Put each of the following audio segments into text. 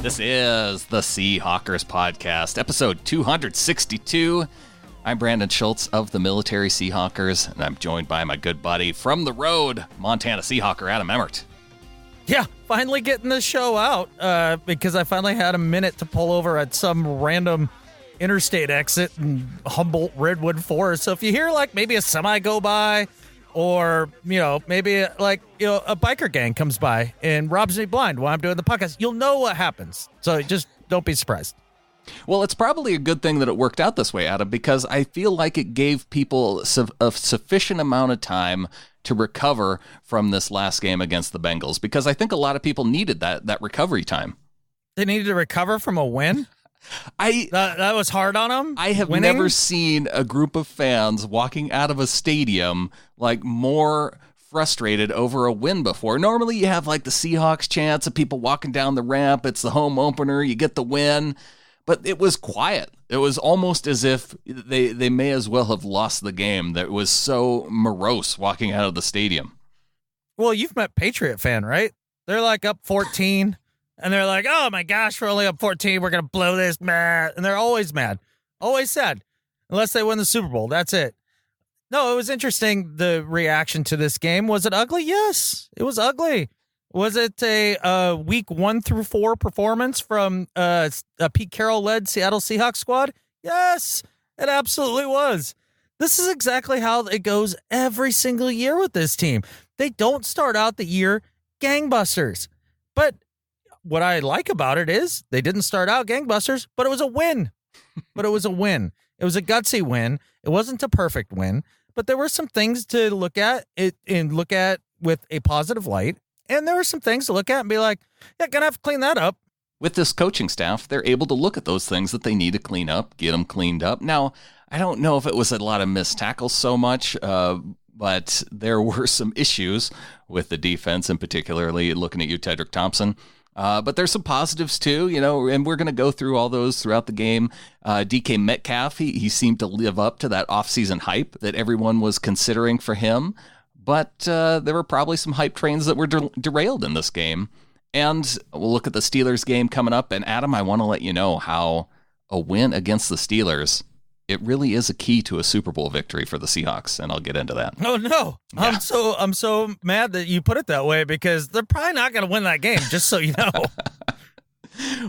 This is the Seahawkers Podcast, episode 262. I'm Brandon Schultz of the Military Seahawkers, and I'm joined by my good buddy from the road, Montana Seahawker Adam Emmert. Yeah, finally getting this show out because I finally had a minute to pull over at some random interstate exit in Humboldt Redwood Forest. So if you hear like maybe a semi go by, or, maybe a biker gang comes by and robs me blind while I'm doing the podcast, you'll know what happens. So just don't be surprised. Well, it's probably a good thing that it worked out this way, Adam, because I feel like it gave people a sufficient amount of time to recover from this last game against the Bengals, because I think a lot of people needed that recovery time. They needed to recover from a win? That was hard on them. I have never seen a group of fans walking out of a stadium like more frustrated over a win before. Normally you have like the Seahawks chants of people walking down the ramp. It's the home opener. You get the win. But it was quiet. It was almost as if they may as well have lost the game. That was so morose walking out of the stadium. Well, you've met Patriot fan, right? They're like up 14. And they're like, oh my gosh, we're only up 14. We're going to blow this, man. And they're always mad, always sad, unless they win the Super Bowl. That's it. No, it was interesting, the reaction to this game. Was it ugly? Yes, it was ugly. Was it a week 1 through 4 performance from a Pete Carroll-led Seattle Seahawks squad? Yes, it absolutely was. This is exactly how it goes every single year with this team. They don't start out the year gangbusters, but what I like about it is they didn't start out gangbusters, but it was a win. It was a gutsy win. It wasn't a perfect win, but there were some things to look at with a positive light. And there were some things to look at and be like, yeah, gonna have to clean that up. With this coaching staff, they're able to look at those things that they need to clean up, get them cleaned up. Now, I don't know if it was a lot of missed tackles so much, but there were some issues with the defense, and particularly looking at you, Tedrick Thompson. But there's some positives too, and we're going to go through all those throughout the game. DK Metcalf, he seemed to live up to that offseason hype that everyone was considering for him. But there were probably some hype trains that were derailed in this game. And we'll look at the Steelers game coming up. And Adam, I want to let you know how a win against the Steelers, it really is a key to a Super Bowl victory for the Seahawks, and I'll get into that. Oh no. Yeah. I'm so mad that you put it that way, because they're probably not going to win that game, just so you know.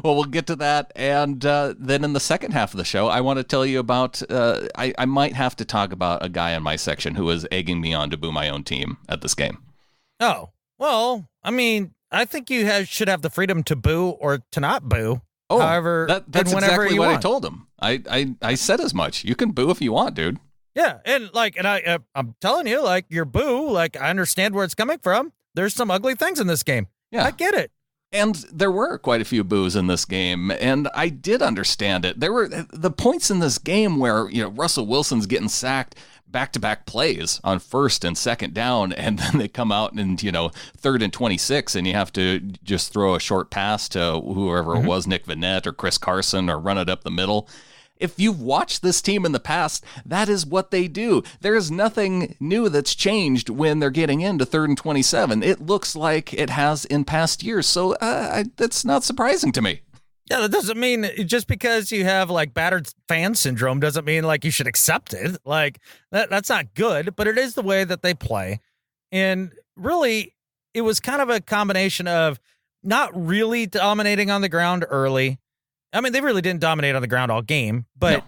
Well, we'll get to that, and then in the second half of the show, I want to tell you about, I might have to talk about a guy in my section who was egging me on to boo my own team at this game. Oh, well, I mean, I think you should have the freedom to boo or to not boo. Oh, however, that's exactly what I told him. I said as much. You can boo if you want, dude. Yeah, and I'm telling you, like, your boo, like, I understand where it's coming from. There's some ugly things in this game. Yeah, I get it. And there were quite a few boos in this game, and I did understand it. There were the points in this game where, Russell Wilson's getting sacked back-to-back plays on first and second down, and then they come out and, 3rd and 26, and you have to just throw a short pass to whoever it was, Nick Vannett or Chris Carson, or run it up the middle. If you've watched this team in the past, that is what they do. There is nothing new that's changed when they're getting into 3rd and 27. It looks like it has in past years, so that's not surprising to me. Yeah, that doesn't mean just because you have like battered fan syndrome doesn't mean like you should accept it. Like that's not good, but it is the way that they play. And really, it was kind of a combination of not really dominating on the ground early. I mean, they really didn't dominate on the ground all game, but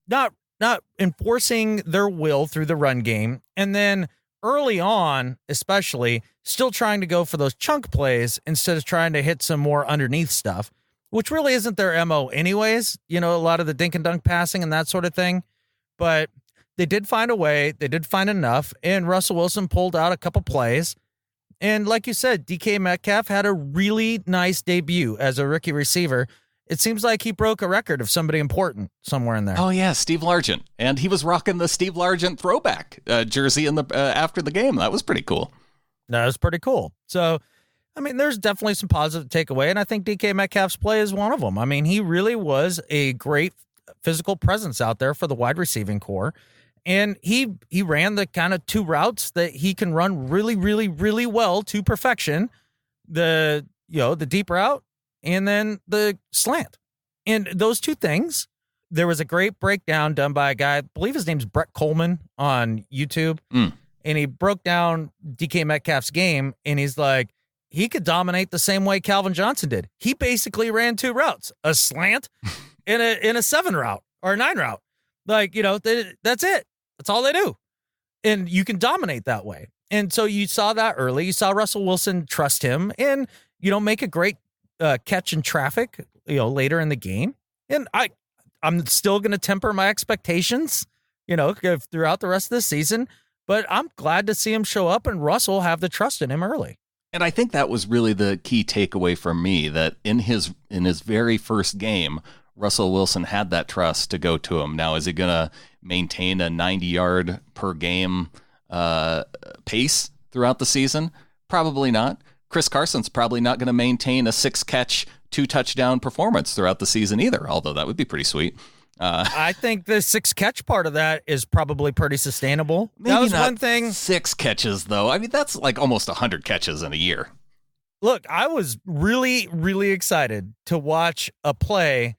not enforcing their will through the run game. And then early on, especially, still trying to go for those chunk plays instead of trying to hit some more underneath stuff, which really isn't their MO anyways. A lot of the dink and dunk passing and that sort of thing. But they did find a way. They did find enough. And Russell Wilson pulled out a couple plays. And like you said, DK Metcalf had a really nice debut as a rookie receiver. It seems like he broke a record of somebody important somewhere in there. Oh, yeah, Steve Largent. And he was rocking the Steve Largent throwback jersey in the after the game. That was pretty cool. That was pretty cool. So, I mean, there's definitely some positive takeaway, and I think DK Metcalf's play is one of them. I mean, he really was a great physical presence out there for the wide receiving core, and he ran the kind of two routes that he can run really, really, really well to perfection. The deep route and then the slant. And those two things, there was a great breakdown done by a guy, I believe his name's Brett Coleman on YouTube. And he broke down DK Metcalf's game, and he's like, he could dominate the same way Calvin Johnson did. He basically ran two routes, a slant and a 7 route or a 9 route. Like, that's it. That's all they do. And you can dominate that way. And so you saw that early. You saw Russell Wilson trust him and, make a great catch in traffic, later in the game. And I'm still going to temper my expectations, throughout the rest of the season. But I'm glad to see him show up and Russell have the trust in him early. And I think that was really the key takeaway from me, that in his very first game, Russell Wilson had that trust to go to him. Now, is he going to maintain a 90-yard per game pace throughout the season? Probably not. Chris Carson's probably not going to maintain a 6-catch, 2-touchdown performance throughout the season either, although that would be pretty sweet. I think the 6-catch part of that is probably pretty sustainable. Maybe that was not one thing. 6 catches, though. I mean, that's like almost 100 catches in a year. Look, I was really, really excited to watch a play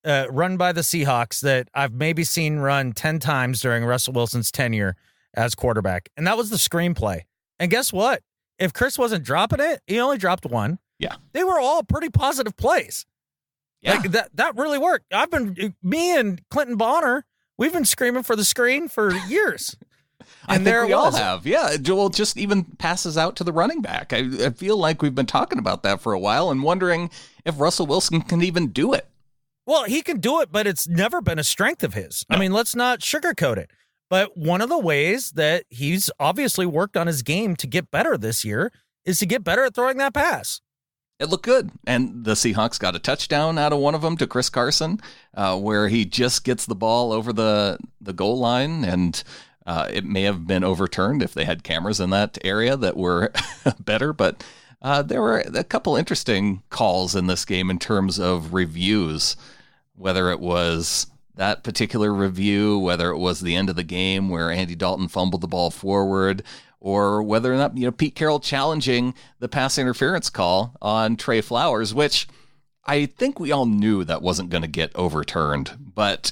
run by the Seahawks that I've maybe seen run 10 times during Russell Wilson's tenure as quarterback. And that was the screenplay. And guess what? If Chris wasn't dropping it, he only dropped one. Yeah. They were all pretty positive plays. Yeah. Like that really worked. Me and Clinton Bonner, we've been screaming for the screen for years. I think we all have. Yeah. Joel just even passes out to the running back. I feel like we've been talking about that for a while and wondering if Russell Wilson can even do it. Well, he can do it, but it's never been a strength of his. No. I mean, let's not sugarcoat it. But one of the ways that he's obviously worked on his game to get better this year is to get better at throwing that pass. It looked good, and the Seahawks got a touchdown out of one of them to Chris Carson, where he just gets the ball over the goal line, and it may have been overturned if they had cameras in that area that were better, but there were a couple interesting calls in this game in terms of reviews, whether it was that particular review, whether it was the end of the game where Andy Dalton fumbled the ball forward, or whether or not, Pete Carroll challenging the pass interference call on Tre Flowers, which I think we all knew that wasn't going to get overturned, but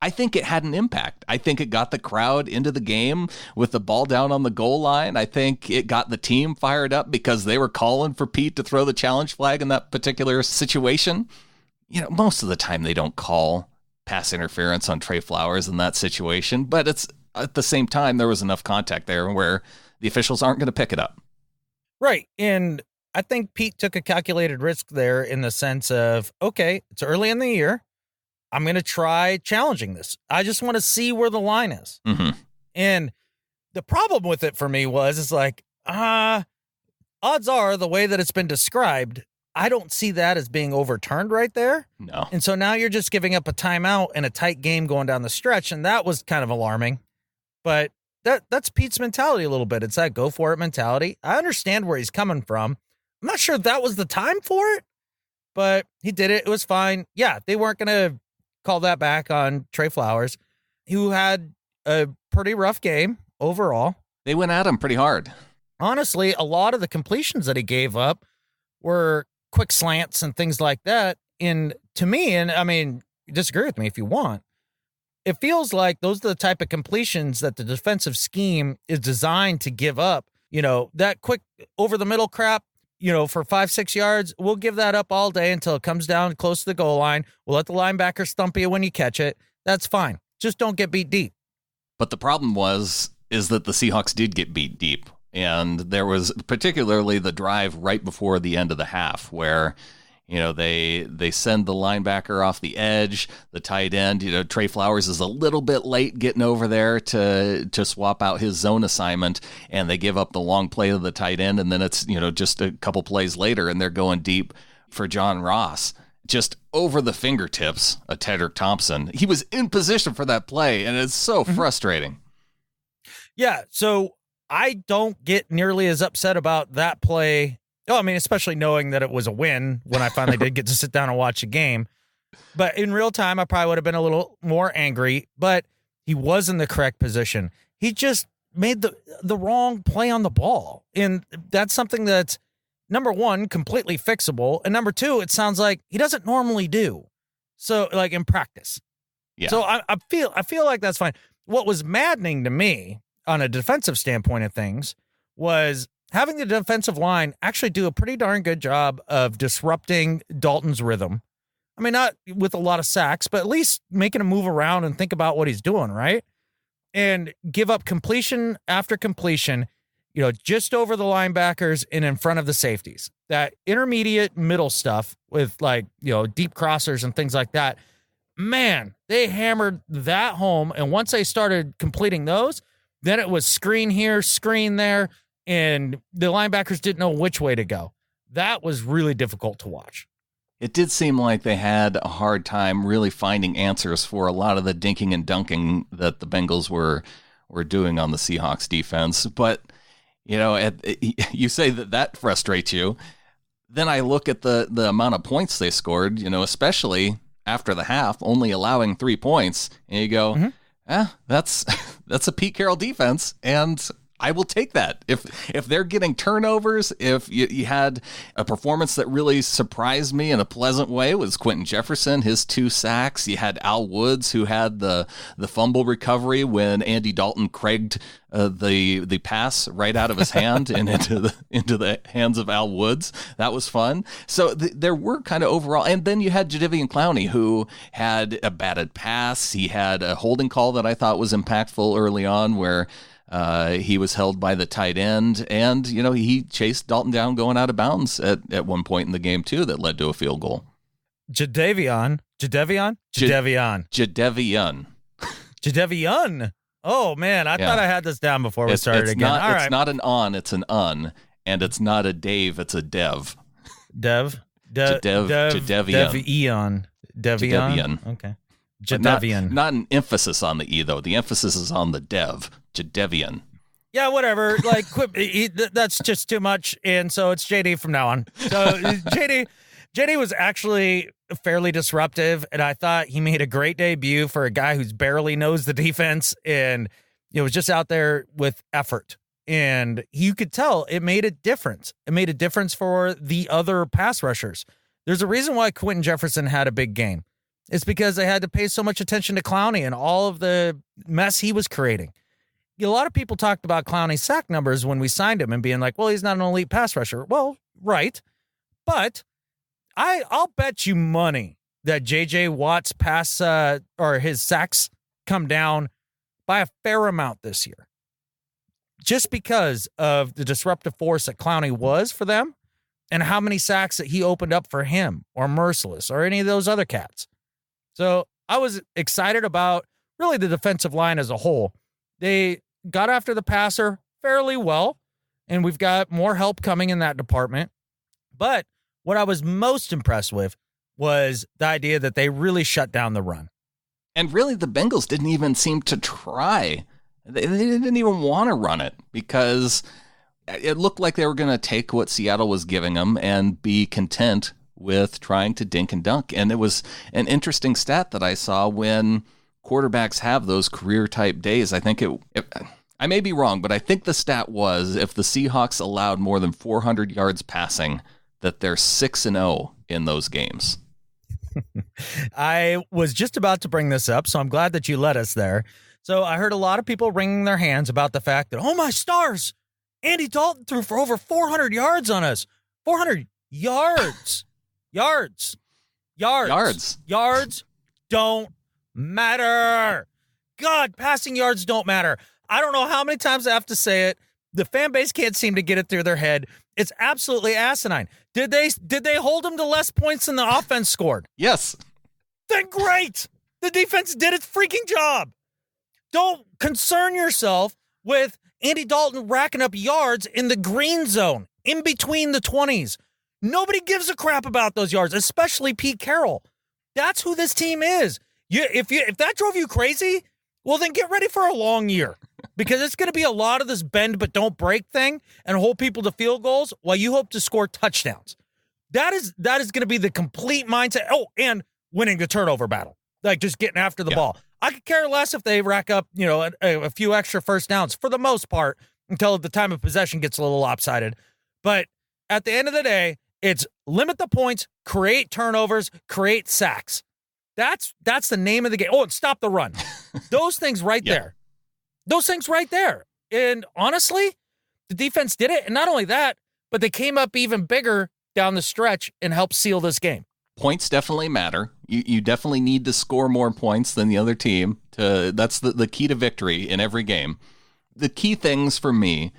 I think it had an impact. I think it got the crowd into the game with the ball down on the goal line. I think it got the team fired up because they were calling for Pete to throw the challenge flag in that particular situation. Most of the time they don't call pass interference on Tre Flowers in that situation, but it's at the same time, there was enough contact there where the officials aren't going to pick it up. Right. And I think Pete took a calculated risk there in the sense of, okay, it's early in the year. I'm going to try challenging this. I just want to see where the line is. Mm-hmm. And the problem with it for me is like, odds are the way that it's been described, I don't see that as being overturned right there. No. And so now you're just giving up a timeout and a tight game going down the stretch. And that was kind of alarming. But that's Pete's mentality a little bit. It's that go for it mentality. I understand where he's coming from. I'm not sure if that was the time for it, but he did it. It was fine. Yeah, they weren't going to call that back on Tre Flowers, who had a pretty rough game overall. They went at him pretty hard. Honestly, a lot of the completions that he gave up were quick slants and things like that. And to me, and I mean, disagree with me if you want, it feels like those are the type of completions that the defensive scheme is designed to give up. That quick over the middle crap, for 5-6 yards, we'll give that up all day until it comes down close to the goal line. We'll let the linebacker stump you when you catch it. That's fine. Just don't get beat deep. But the problem is that the Seahawks did get beat deep. And there was particularly the drive right before the end of the half where, they send the linebacker off the edge, the tight end. Tre Flowers is a little bit late getting over there to swap out his zone assignment, and they give up the long play to the tight end, and then it's, just a couple plays later, and they're going deep for John Ross. Just over the fingertips of Tedrick Thompson. He was in position for that play, and it's so frustrating. Yeah, so I don't get nearly as upset about that play. Oh, I mean, especially knowing that it was a win when I finally did get to sit down and watch a game. But in real time, I probably would have been a little more angry, but he was in the correct position. He just made the wrong play on the ball. And that's something that's number one, completely fixable, and number two, it sounds like he doesn't normally do. So, like in practice. Yeah. So I feel like that's fine. What was maddening to me on a defensive standpoint of things was having the defensive line actually do a pretty darn good job of disrupting Dalton's rhythm. I mean, not with a lot of sacks, but at least making him move around and think about what he's doing, right? And give up completion after completion, just over the linebackers and in front of the safeties. That intermediate middle stuff with deep crossers and things like that. Man, they hammered that home. And once they started completing those, then it was screen here, screen there, and the linebackers didn't know which way to go. That was really difficult to watch. It did seem like they had a hard time really finding answers for a lot of the dinking and dunking that the Bengals were doing on the Seahawks defense. But, you say that frustrates you. Then I look at the amount of points they scored, especially after the half, only allowing 3 points. And you go, that's a Pete Carroll defense, and I will take that. If they're getting turnovers, if you had a performance that really surprised me in a pleasant way was Quentin Jefferson, his 2 sacks. You had Al Woods, who had the fumble recovery when Andy Dalton cragged the pass right out of his hand and into the hands of Al Woods. That was fun. So there were kind of overall, and then you had Jadeveon Clowney, who had a batted pass. He had a holding call that I thought was impactful early on, where he was held by the tight end, and he chased Dalton down going out of bounds at one point in the game too, that led to a field goal. Jadeveon. Oh man, I thought I had this down before we started again. It's not an on, it's an un, and it's not a Dave, it's a Dev. Jadeveon. Okay. Jadeveon. Not an emphasis on the E, though. The emphasis is on the Dev. Jadeveon. Yeah, whatever. Like, that's just too much. And so it's JD from now on. So JD was actually fairly disruptive, and I thought he made a great debut for a guy who's barely knows the defense, and was just out there with effort. And you could tell it made a difference. It made a difference for the other pass rushers. There's a reason why Quentin Jefferson had a big game. It's because they had to pay so much attention to Clowney and all of the mess he was creating. A lot of people talked about Clowney's sack numbers when we signed him and being like, well, he's not an elite pass rusher. Well, right. But I'll bet you money that J.J. Watt's pass or his sacks come down by a fair amount this year. Just because of the disruptive force that Clowney was for them and how many sacks that he opened up for him or Merciless or any of those other cats. So I was excited about really the defensive line as a whole. They got after the passer fairly well, and we've got more help coming in that department. But what I was most impressed with was the idea that they really shut down the run. And really, the Bengals didn't even seem to try. They didn't even want to run it, because it looked like they were going to take what Seattle was giving them and be content with trying to dink and dunk. And it was an interesting stat that I saw when quarterbacks have those career-type days. I think I may be wrong, but I think the stat was if the Seahawks allowed more than 400 yards passing, that they're 6-0 in those games. I was just about to bring this up, so I'm glad that you led us there. So I heard a lot of people wringing their hands about the fact that, oh my stars, Andy Dalton threw for over 400 yards on us. 400 yards. Yards don't matter. God, passing yards don't matter. I don't know how many times I have to say it. The fan base can't seem to get it through their head. It's absolutely asinine. Did they hold him to less points than the offense scored? Yes. Then great. The defense did its freaking job. Don't concern yourself with Andy Dalton racking up yards in the green zone, in between the 20s. Nobody gives a crap about those yards, especially Pete Carroll. That's who this team is. If that drove you crazy, well, then get ready for a long year, because it's going to be a lot of this bend but don't break thing and hold people to field goals while you hope to score touchdowns. That is going to be the complete mindset. Oh, and winning the turnover battle, like just getting after the ball. I could care less if they rack up, a few extra first downs for the most part until the time of possession gets a little lopsided. But At the end of the day, it's limit the points, create turnovers, create sacks. That's the name of the game. Oh, and stop the run. Those things right there. Those things right there. And honestly, the defense did it. And not only that, but they came up even bigger down the stretch and helped seal this game. Points definitely matter. You definitely need to score more points than the other team. That's the key to victory in every game. The key things for me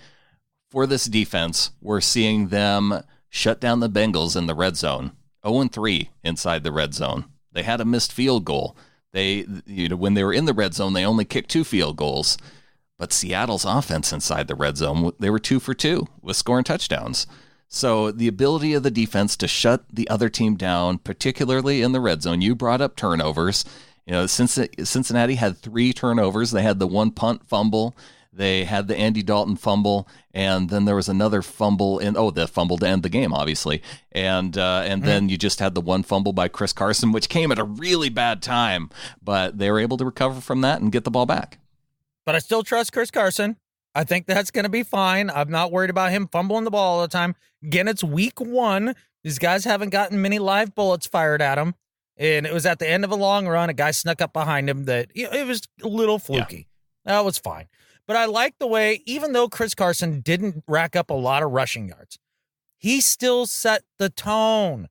for this defense were seeing them shut down the Bengals in the red zone. 0-3 inside the red zone. They had a missed field goal. When they were in the red zone, they only kicked 2 field goals. But Seattle's offense inside the red zone, they were 2 for 2 with scoring touchdowns. So the ability of the defense to shut the other team down, particularly in the red zone. You brought up turnovers. Cincinnati had 3 turnovers. They had the 1 punt fumble. They had the Andy Dalton fumble, and then there was another fumble the fumble to end the game, obviously. And then you just had the 1 fumble by Chris Carson, which came at a really bad time, but they were able to recover from that and get the ball back. But I still trust Chris Carson. I think that's going to be fine. I'm not worried about him fumbling the ball all the time. Again, it's week 1. These guys haven't gotten many live bullets fired at them. And it was at the end of a long run. A guy snuck up behind him that it was a little fluky. Yeah. That was fine. But I like the way, even though Chris Carson didn't rack up a lot of rushing yards, he still set the tone.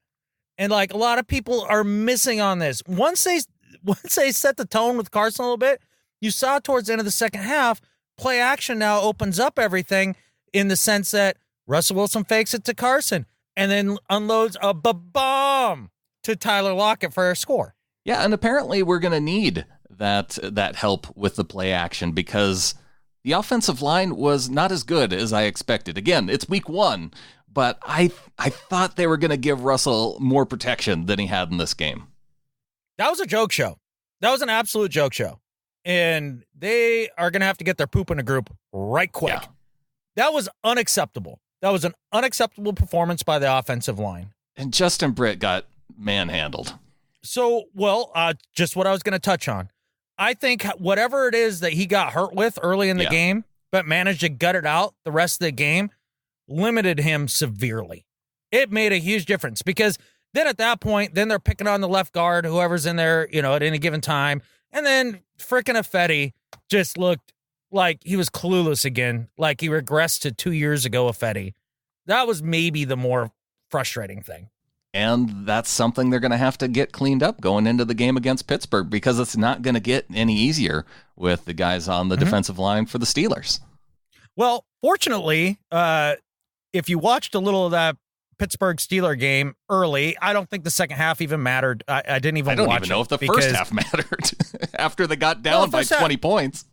And like a lot of people are missing on this. Once they set the tone with Carson a little bit, you saw towards the end of the second half, play action now opens up everything in the sense that Russell Wilson fakes it to Carson and then unloads a bomb to Tyler Lockett for a score. Yeah, and apparently we're going to need that help with the play action because the offensive line was not as good as I expected. Again, it's week 1, but I thought they were going to give Russell more protection than he had in this game. That was a joke show. That was an absolute joke show. And they are going to have to get their poop in a group right quick. Yeah. That was unacceptable. That was an unacceptable performance by the offensive line. And Justin Britt got manhandled. So, just what I was going to touch on. I think whatever it is that he got hurt with early in the game, but managed to gut it out the rest of the game, limited him severely. It made a huge difference because then at that point, then they're picking on the left guard, whoever's in there, at any given time. And then frickin' Ifedi just looked like he was clueless again, like he regressed to 2 years ago Ifedi. That was maybe the more frustrating thing. And that's something they're going to have to get cleaned up going into the game against Pittsburgh because it's not going to get any easier with the guys on the defensive line for the Steelers. Well, fortunately, if you watched a little of that Pittsburgh Steeler game early, I don't think the second half even mattered. I didn't even watch it. I don't even know if the first half mattered after they got down by 20 points.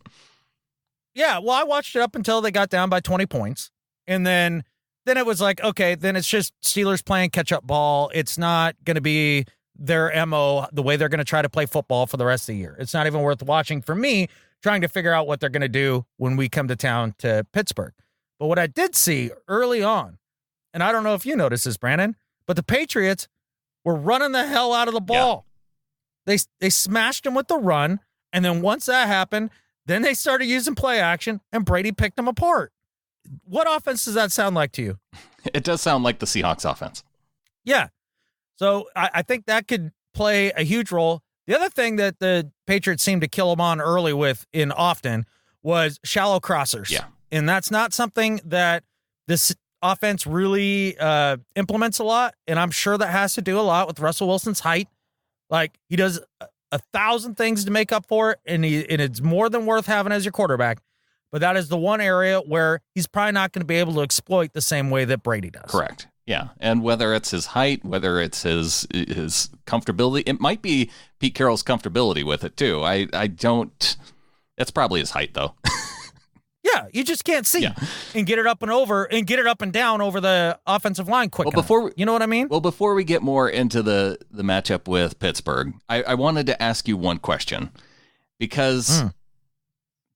Yeah, well, I watched it up until they got down by 20 points. And then it was like, okay, then it's just Steelers playing catch-up ball. It's not going to be their MO, the way they're going to try to play football for the rest of the year. It's not even worth watching for me, trying to figure out what they're going to do when we come to town to Pittsburgh. But what I did see early on, and I don't know if you noticed this, Brandon, but the Patriots were running the hell out of the ball. Yeah. They smashed them with the run, and then once that happened, then they started using play action, and Brady picked them apart. What offense does that sound like to you? It does sound like the Seahawks offense. Yeah. So I think that could play a huge role. The other thing that the Patriots seemed to kill them on early with in often was shallow crossers. Yeah. And that's not something that this offense really implements a lot. And I'm sure that has to do a lot with Russell Wilson's height. Like, he does 1,000 things to make up for it, and it's more than worth having as your quarterback. But that is the one area where he's probably not going to be able to exploit the same way that Brady does. Correct. Yeah. And whether it's his height, whether it's his comfortability, it might be Pete Carroll's comfortability with it too. I don't, it's probably his height though. Yeah. You just can't see and get it up and down over the offensive line quick. Well, you know what I mean? Well, before we get more into the matchup with Pittsburgh, I wanted to ask you one question because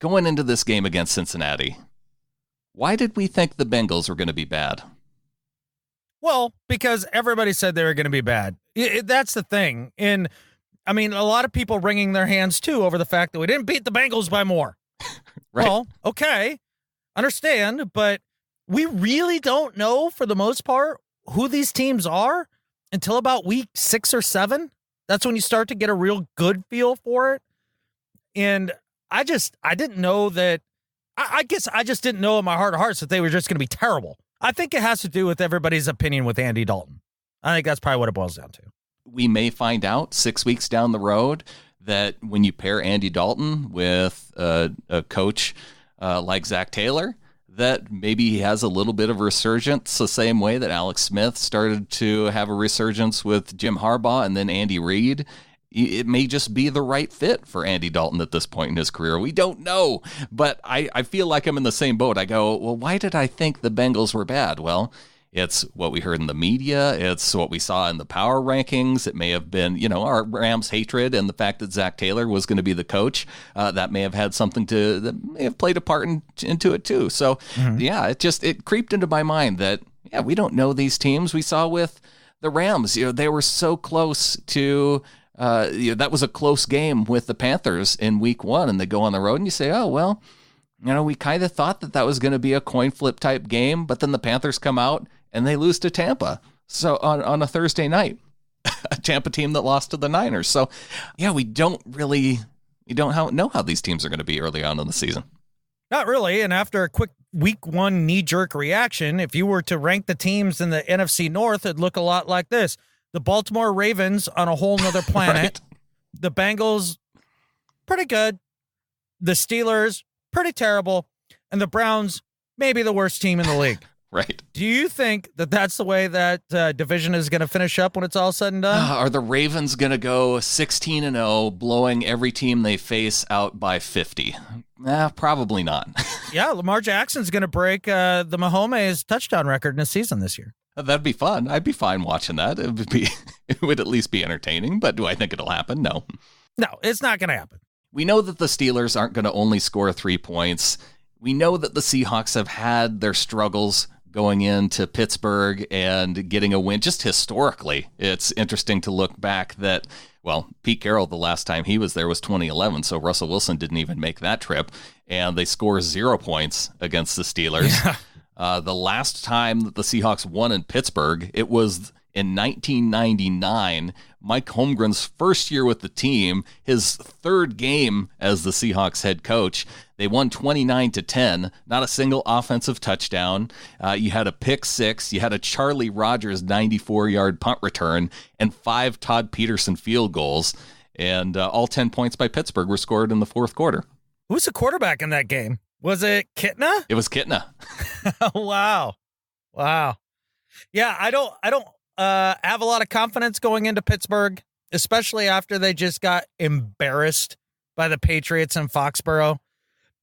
going into this game against Cincinnati, why did we think the Bengals were going to be bad? Well, because everybody said they were going to be bad. That's the thing. And I mean, a lot of people wringing their hands too over the fact that we didn't beat the Bengals by more. Right. Well, okay, understand, but we really don't know for the most part who these teams are until about week 6 or 7. That's when you start to get a real good feel for it. And I didn't know that. I guess I just didn't know in my heart of hearts that they were just going to be terrible. I think it has to do with everybody's opinion with Andy Dalton. I think that's probably what it boils down to. We may find out 6 weeks down the road that when you pair Andy Dalton with a coach like Zach Taylor, that maybe he has a little bit of a resurgence the same way that Alex Smith started to have a resurgence with Jim Harbaugh and then Andy Reid. It may just be the right fit for Andy Dalton at this point in his career. We don't know, but I feel like I'm in the same boat. I go, well, why did I think the Bengals were bad? Well, it's what we heard in the media. It's what we saw in the power rankings. It may have been, our Rams hatred and the fact that Zach Taylor was going to be the coach. That may have had something that may have played a part into it too. So yeah, it creeped into my mind that, yeah, we don't know these teams. We saw with the Rams, they were so close to, that was a close game with the Panthers in week 1, and they go on the road and you say, oh, well, we kind of thought that was going to be a coin flip type game, but then the Panthers come out and they lose to Tampa. So on a Thursday night, a Tampa team that lost to the Niners. So yeah, we don't know how these teams are going to be early on in the season. Not really. And after a quick week 1 knee-jerk reaction, if you were to rank the teams in the NFC North, it'd look a lot like this. The Baltimore Ravens on a whole nother planet. Right. The Bengals, pretty good. The Steelers, pretty terrible. And the Browns, maybe the worst team in the league. Right. Do you think that that's the way that division is going to finish up when it's all said and done? Are the Ravens going to go 16-0, blowing every team they face out by 50? Probably not. Yeah, Lamar Jackson's going to break the Mahomes touchdown record in a season this year. That'd be fun. I'd be fine watching that. It would at least be entertaining, but do I think it'll happen? No. No, it's not going to happen. We know that the Steelers aren't going to only score 3 points. We know that the Seahawks have had their struggles going into Pittsburgh and getting a win. Just historically, it's interesting to look back that, well, Pete Carroll, the last time he was there was 2011, so Russell Wilson didn't even make that trip, and they score 0 points against the Steelers. Yeah. The last time that the Seahawks won in Pittsburgh, it was in 1999, Mike Holmgren's first year with the team, his 3rd game as the Seahawks head coach. They won 29-10, not a single offensive touchdown. You had a pick 6, you had a Charlie Rogers 94-yard punt return, and 5 Todd Peterson field goals. And all 10 points by Pittsburgh were scored in the 4th quarter. Who's the quarterback in that game? Was it Kitna? It was Kitna. Wow. Yeah, I don't have a lot of confidence going into Pittsburgh, especially after they just got embarrassed by the Patriots in Foxborough.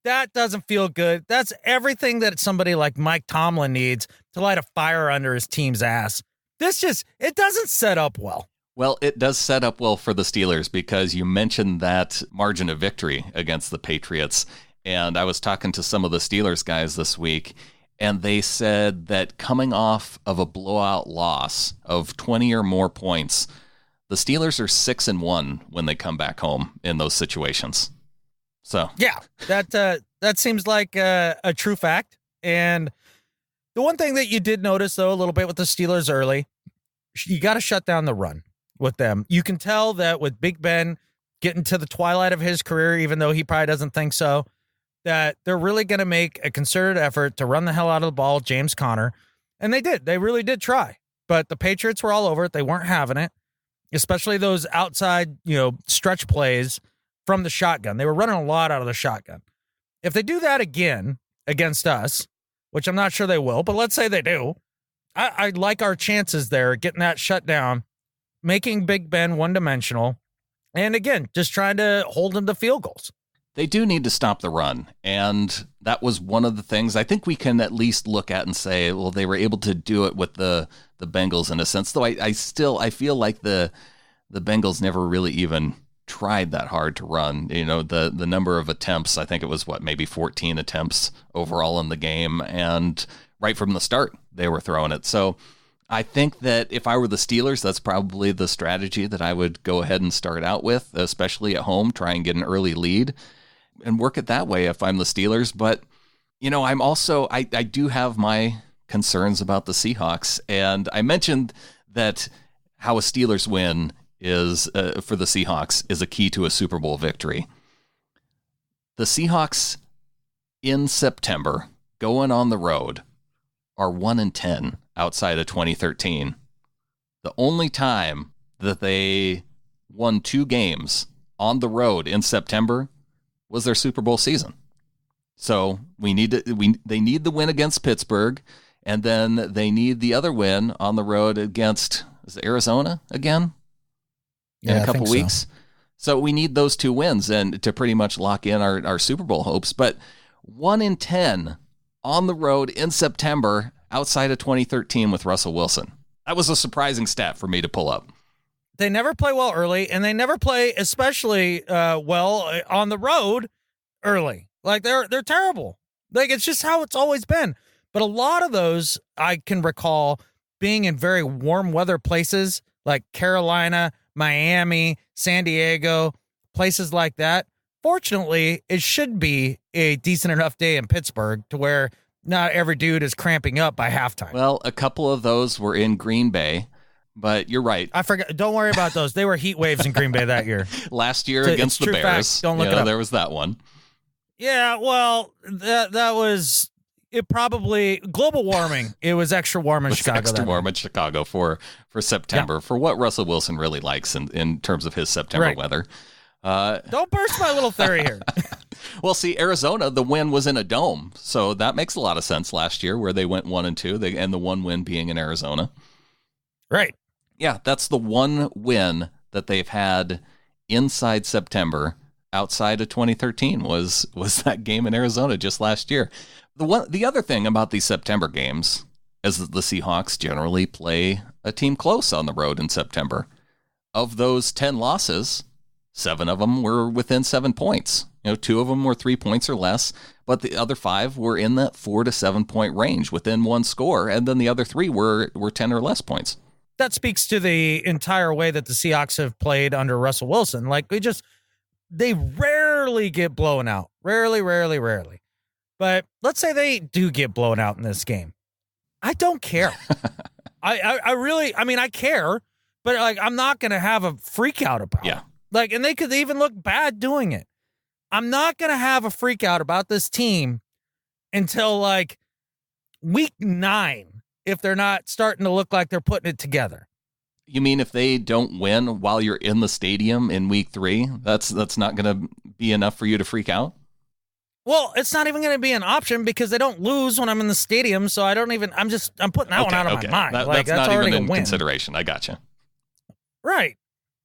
That doesn't feel good. That's everything that somebody like Mike Tomlin needs to light a fire under his team's ass. It doesn't set up well. Well, it does set up well for the Steelers because you mentioned that margin of victory against the Patriots. And I was talking to some of the Steelers guys this week, and they said that coming off of a blowout loss of 20 or more points, the Steelers are 6-1 when they come back home in those situations. So yeah, that seems like a true fact. And the one thing that you did notice, though, a little bit with the Steelers early, you got to shut down the run with them. You can tell that with Big Ben getting to the twilight of his career, even though he probably doesn't think so, that they're really going to make a concerted effort to run the hell out of the ball, James Conner. And they did. They really did try. But the Patriots were all over it. They weren't having it, especially those outside, stretch plays from the shotgun. They were running a lot out of the shotgun. If they do that again against us, which I'm not sure they will, but let's say they do, I like our chances there, getting that shut down, making Big Ben one-dimensional, and again, just trying to hold him to field goals. They do need to stop the run, and that was one of the things I think we can at least look at and say, well, they were able to do it with the Bengals in a sense, though I feel like the Bengals never really even tried that hard to run. The number of attempts, I think it was maybe 14 attempts overall in the game, and right from the start, they were throwing it. So I think that if I were the Steelers, that's probably the strategy that I would go ahead and start out with, especially at home, try and get an early lead and work it that way if I'm the Steelers. But, I'm also, I do have my concerns about the Seahawks. And I mentioned that how a Steelers win is for the Seahawks is a key to a Super Bowl victory. The Seahawks in September going on the road are 1-10 outside of 2013. The only time that they won 2 games on the road in September was their Super Bowl season. So they need the win against Pittsburgh, and then they need the other win on the road against Arizona again in a couple weeks. So we need those 2 wins and to pretty much lock in our Super Bowl hopes. But 1-10 on the road in September outside of 2013 with Russell Wilson. That was a surprising stat for me to pull up. They never play well early, and they never play especially well on the road early. Like they're terrible. Like it's just how it's always been. But a lot of those I can recall being in very warm weather places like Carolina, Miami, San Diego, places like that. Fortunately, it should be a decent enough day in Pittsburgh to where not every dude is cramping up by halftime. Well, a couple of those were in Green Bay, but you're right. I forgot. Don't worry about those. They were heat waves in Green Bay that year. Last year against the Bears. Don't look it up. There was that one. Yeah, well, that was it. Probably global warming. It was extra warm in Chicago. Extra warm in Chicago for September, for what Russell Wilson really likes in terms of his September weather. Don't burst my little theory here. Well, see, Arizona, the win was in a dome, so that makes a lot of sense last year where they went 1-2, and the one win being in Arizona. Right. Yeah, that's the one win that they've had inside September. Outside of 2013 was that game in Arizona just last year. The other thing about these September games is that the Seahawks generally play a team close on the road in September. Of those 10 losses, 7 of them were within 7 points. 2 of them were 3 points or less, but the other 5 were in that 4 to 7 point range within one score, and then the other 3 were 10 or less points. That speaks to the entire way that the Seahawks have played under Russell Wilson. Like they rarely get blown out. Rarely. But let's say they do get blown out in this game. I don't care. I care, but like I'm not going to have a freak out about it. Like, and they could even look bad doing it. I'm not going to have a freak out about this team until like week 9 if they're not starting to look like they're putting it together. You mean if they don't win while you're in the stadium in week 3, that's not going to be enough for you to freak out? Well, it's not even going to be an option because they don't lose when I'm in the stadium, so I'm putting that one out of my mind. That's not already even in a win. Consideration. I gotcha. Right.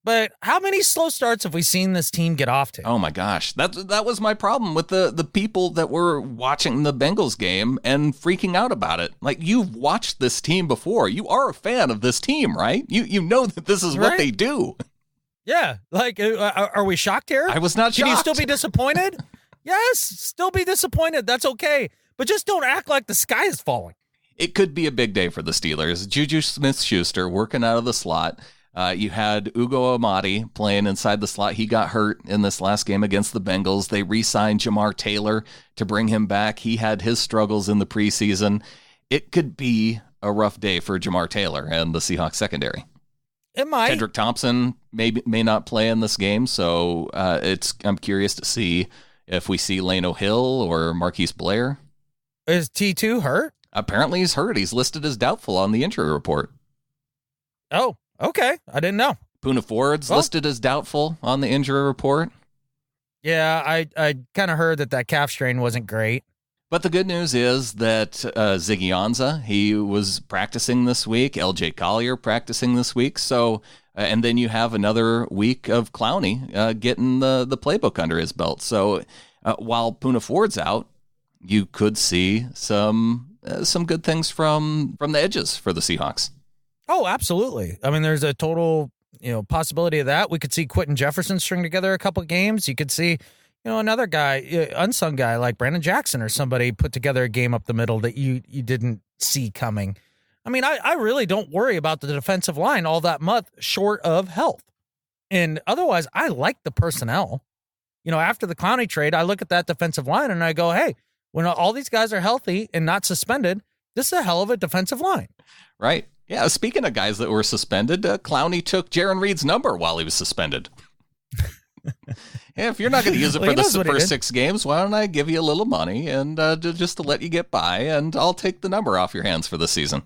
But how many slow starts have we seen this team get off to? Oh my gosh. That was my problem with the people that were watching the Bengals game and freaking out about it. Like, you've watched this team before. You are a fan of this team, right? You know that this is what they do. Yeah. Like, are we shocked here? I was not shocked. Can you still be disappointed? Yes, still be disappointed. That's okay. But just don't act like the sky is falling. It could be a big day for the Steelers. Juju Smith-Schuster working out of the slot. You had Ugo Amadi playing inside the slot. He got hurt in this last game against the Bengals. They re-signed Jamar Taylor to bring him back. He had his struggles in the preseason. It could be a rough day for Jamar Taylor and the Seahawks secondary. It might. Kendrick Thompson may not play in this game, so I'm curious to see if we see Lano Hill or Marquise Blair. Is T2 hurt? Apparently he's hurt. He's listed as doubtful on the injury report. Oh. Okay, I didn't know. Poona Ford's listed as doubtful on the injury report. Yeah, I kind of heard that calf strain wasn't great. But the good news is that Ziggy Ansah, he was practicing this week. LJ Collier practicing this week. So, and then you have another week of Clowney getting the playbook under his belt. So while Poona Ford's out, you could see some good things from the edges for the Seahawks. Oh, absolutely. I mean, there's a total, possibility of that. We could see Quentin Jefferson string together a couple of games. You could see, another guy, unsung guy like Brandon Jackson or somebody put together a game up the middle that you didn't see coming. I mean, I really don't worry about the defensive line all that much short of health. And otherwise, I like the personnel. After the Clowney trade, I look at that defensive line and I go, hey, when all these guys are healthy and not suspended, This is a hell of a defensive line. Right. Yeah, speaking of guys that were suspended, Clowney took Jaron Reed's number while he was suspended. Yeah, if you're not going to use it for the first 6 games, why don't I give you a little money and just to let you get by, and I'll take the number off your hands for the season.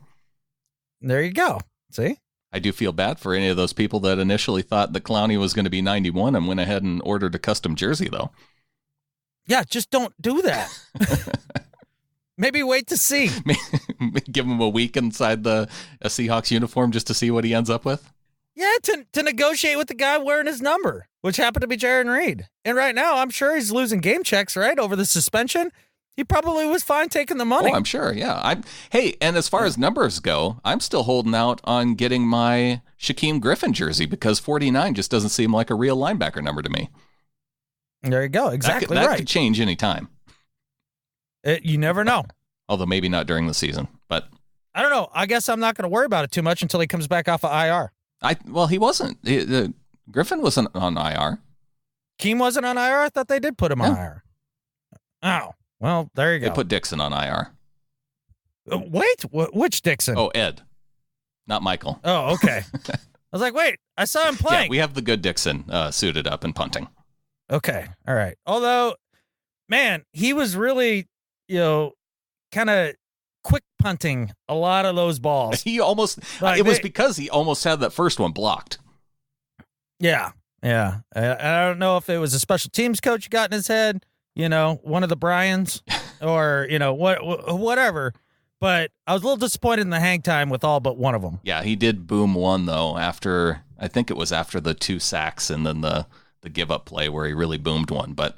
There you go. See? I do feel bad for any of those people that initially thought that Clowney was going to be 91 and went ahead and ordered a custom jersey, though. Yeah, just don't do that. Maybe wait to see. Give him a week inside a Seahawks uniform just to see what he ends up with. Yeah, to negotiate with the guy wearing his number, which happened to be Jaron Reed. And right now, I'm sure he's losing game checks, right, over the suspension. He probably was fine taking the money. Oh, I'm sure, yeah. Hey, and as far as numbers go, I'm still holding out on getting my Shaquem Griffin jersey because 49 just doesn't seem like a real linebacker number to me. There you go. Exactly that right. Could change any time. You never know. Although maybe not during the season, but I don't know. I guess I'm not going to worry about it too much until he comes back off of IR. Well, he wasn't. Griffin wasn't on IR. Keem wasn't on IR? I thought they did put him on IR. Oh, well, there you go. They put Dixon on IR. Wait, which Dixon? Oh, Ed, not Michael. Oh, okay. I was like, wait, I saw him playing. Yeah, we have the good Dixon suited up and punting. Okay, all right. Although, man, he was really, kind of quick punting a lot of those balls. He almost, it was because he almost had that first one blocked. Yeah. I don't know if it was a special teams coach who got in his head, one of the Bryans or, whatever. But I was a little disappointed in the hang time with all but one of them. Yeah, he did boom one, though, I think it was after the 2 sacks and then the give up play where he really boomed one. But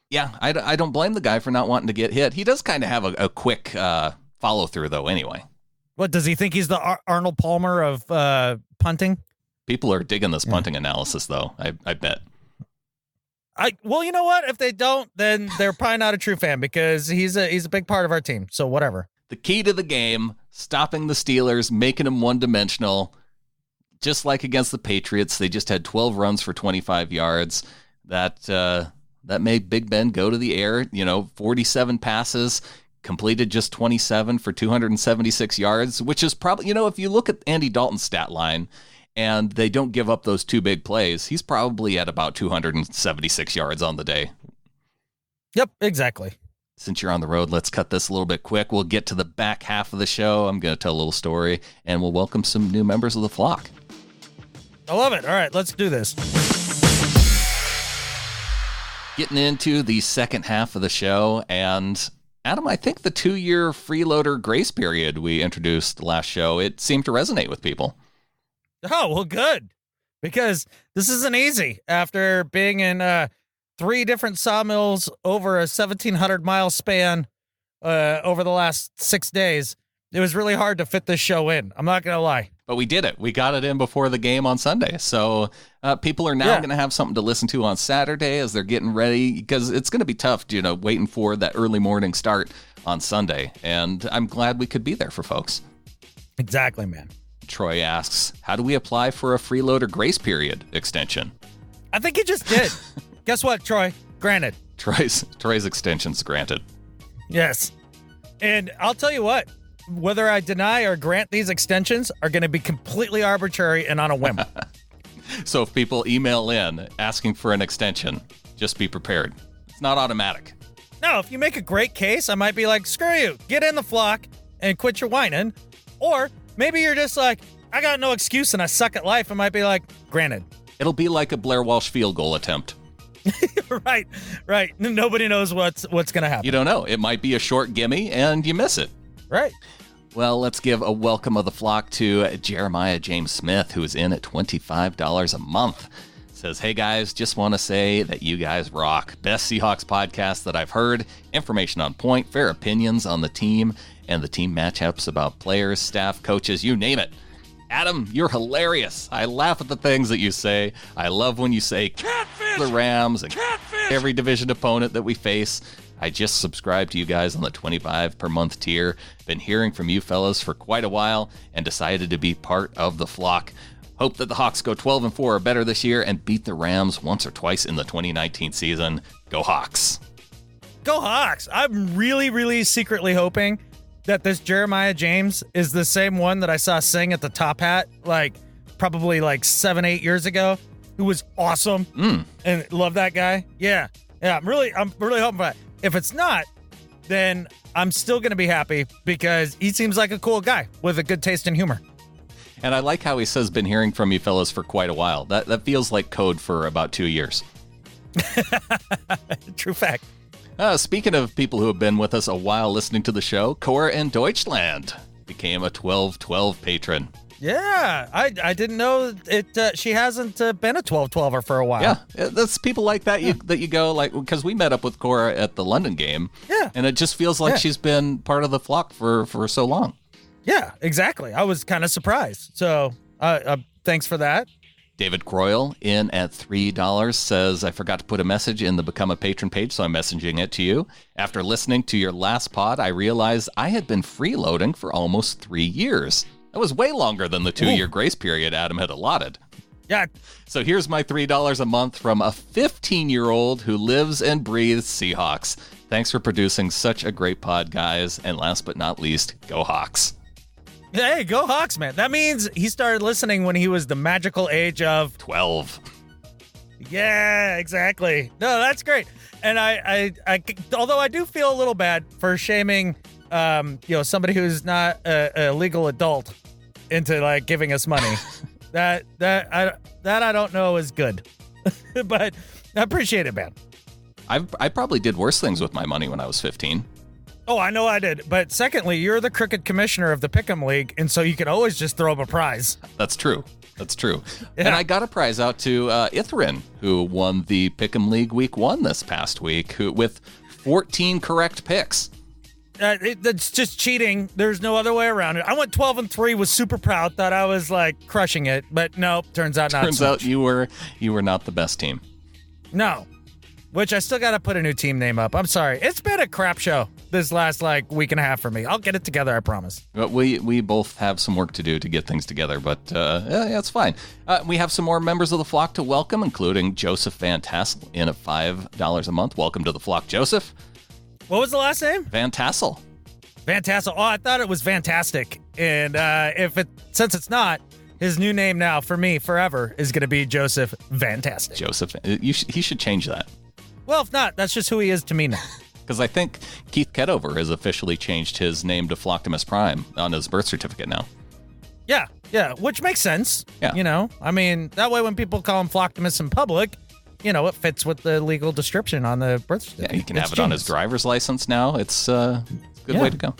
yeah, I don't blame the guy for not wanting to get hit. He does kind of have a quick follow through, though, anyway. What, does he think he's the Arnold Palmer of punting? People are digging this punting analysis, though, I bet. Well, you know what? If they don't, then they're probably not a true fan because he's a big part of our team. So whatever. The key to the game, stopping the Steelers, making them one-dimensional. Just like against the Patriots, they just had 12 runs for 25 yards. That made Big Ben go to the air. 47 passes, completed just 27 for 276 yards, which is probably, if you look at Andy Dalton's stat line and they don't give up those 2 big plays, he's probably at about 276 yards on the day. Yep, exactly. Since you're on the road, let's cut this a little bit quick. We'll get to the back half of the show. I'm going to tell a little story, and we'll welcome some new members of the flock. I love it. All right, let's do this. Getting into the second half of the show, and Adam, I think the 2-year freeloader grace period we introduced the last show, it seemed to resonate with people. Oh, well, good. Because this isn't easy. After being in 3 different sawmills over a 1,700-mile span over the last 6 days, it was really hard to fit this show in. I'm not going to lie. But we did it. We got it in before the game on Sunday. So people are now going to have something to listen to on Saturday as they're getting ready, because it's going to be tough, waiting for that early morning start on Sunday. And I'm glad we could be there for folks. Exactly, man. Troy asks, how do we apply for a freeloader grace period extension? I think you just did. Guess what, Troy? Granted. Troy's extension's granted. Yes. And I'll tell you what. Whether I deny or grant these extensions are going to be completely arbitrary and on a whim. So if people email in asking for an extension, just be prepared. It's not automatic. No, if you make a great case, I might be like, screw you, get in the flock and quit your whining. Or maybe you're just like, I got no excuse and I suck at life. I might be like, granted. It'll be like a Blair Walsh field goal attempt. Right. Nobody knows what's going to happen. You don't know. It might be a short gimme and you miss it. Right. Well, let's give a welcome of the flock to Jeremiah James Smith, who is in at $25 a month. Says, hey guys, just want to say that you guys rock. Best Seahawks podcast that I've heard. Information on point, fair opinions on the team, and the team matchups about players, staff, coaches, you name it. Adam, you're hilarious. I laugh at the things that you say. I love when you say catfish, the Rams, and catfish, every division opponent that we face. I just subscribed to you guys on the 25 per month tier. Been hearing from you fellas for quite a while and decided to be part of the flock. Hope that the Hawks go 12-4 or better this year and beat the Rams once or twice in the 2019 season. Go Hawks. Go Hawks. I'm really, really secretly hoping that this Jeremiah James is the same one that I saw sing at the Top Hat, like probably like 7-8 years ago, who was awesome and love that guy. Yeah. I'm really hoping for that. If it's not, then I'm still going to be happy because he seems like a cool guy with a good taste in humor. And I like how he says, been hearing from you fellas for quite a while. That feels like code for about 2 years. True fact. Speaking of people who have been with us a while listening to the show, Cora in Deutschland became a 12/12 patron. Yeah, I didn't know it. She hasn't been a 12/12er for a while. Yeah, that's people like that that you go, like, because we met up with Cora at the London game. Yeah. And it just feels like she's been part of the flock for so long. Yeah, exactly. I was kind of surprised. So thanks for that. David Croyle in at $3 says, I forgot to put a message in the Become a Patron page, so I'm messaging it to you. After listening to your last pod, I realized I had been freeloading for almost 3 years. That was way longer than the 2-year grace period Adam had allotted. Yeah. So here's my $3 a month from a 15-year-old who lives and breathes Seahawks. Thanks for producing such a great pod, guys. And last but not least, go Hawks. Hey, go Hawks, man. That means he started listening when he was the magical age of 12. Yeah, exactly. No, that's great. And I although I do feel a little bad for shaming, somebody who's not a legal adult into like giving us money. that I don't know is good, but I appreciate it, man. I probably did worse things with my money when I was 15. Oh, I know I did. But secondly, you're the crooked commissioner of the Pickem League, and so you can always just throw him a prize. That's true. Yeah. And I got a prize out to Ithrin, who won the Pickem League Week 1 this past week, with 14 correct picks. That's just cheating. There's no other way around it. I went 12-3, was super proud, thought I was like crushing it, but no, turns out not. Turns out you were not the best team. No, which I still got to put a new team name up. I'm sorry. It's been a crap show this last week and a half for me. I'll get it together, I promise. But we both have some work to do to get things together, but yeah, it's fine. We have some more members of the flock to welcome, including Joseph Van Tassel in at $5 a month. Welcome to the flock, Joseph. What was the last name? Van Tassel. Van Tassel. Oh, I thought it was fantastic. And since it's not, his new name now for me forever is going to be Joseph Fantastic. Joseph. He should change that. Well, if not, that's just who he is to me now. Because I think Keith Kedover has officially changed his name to Flocktimus Prime on his birth certificate now. Yeah, which makes sense. Yeah. I mean, that way when people call him Flocktimus in public, it fits with the legal description on the birth certificate. Yeah, he can have it on his driver's license now. It's a good way to go.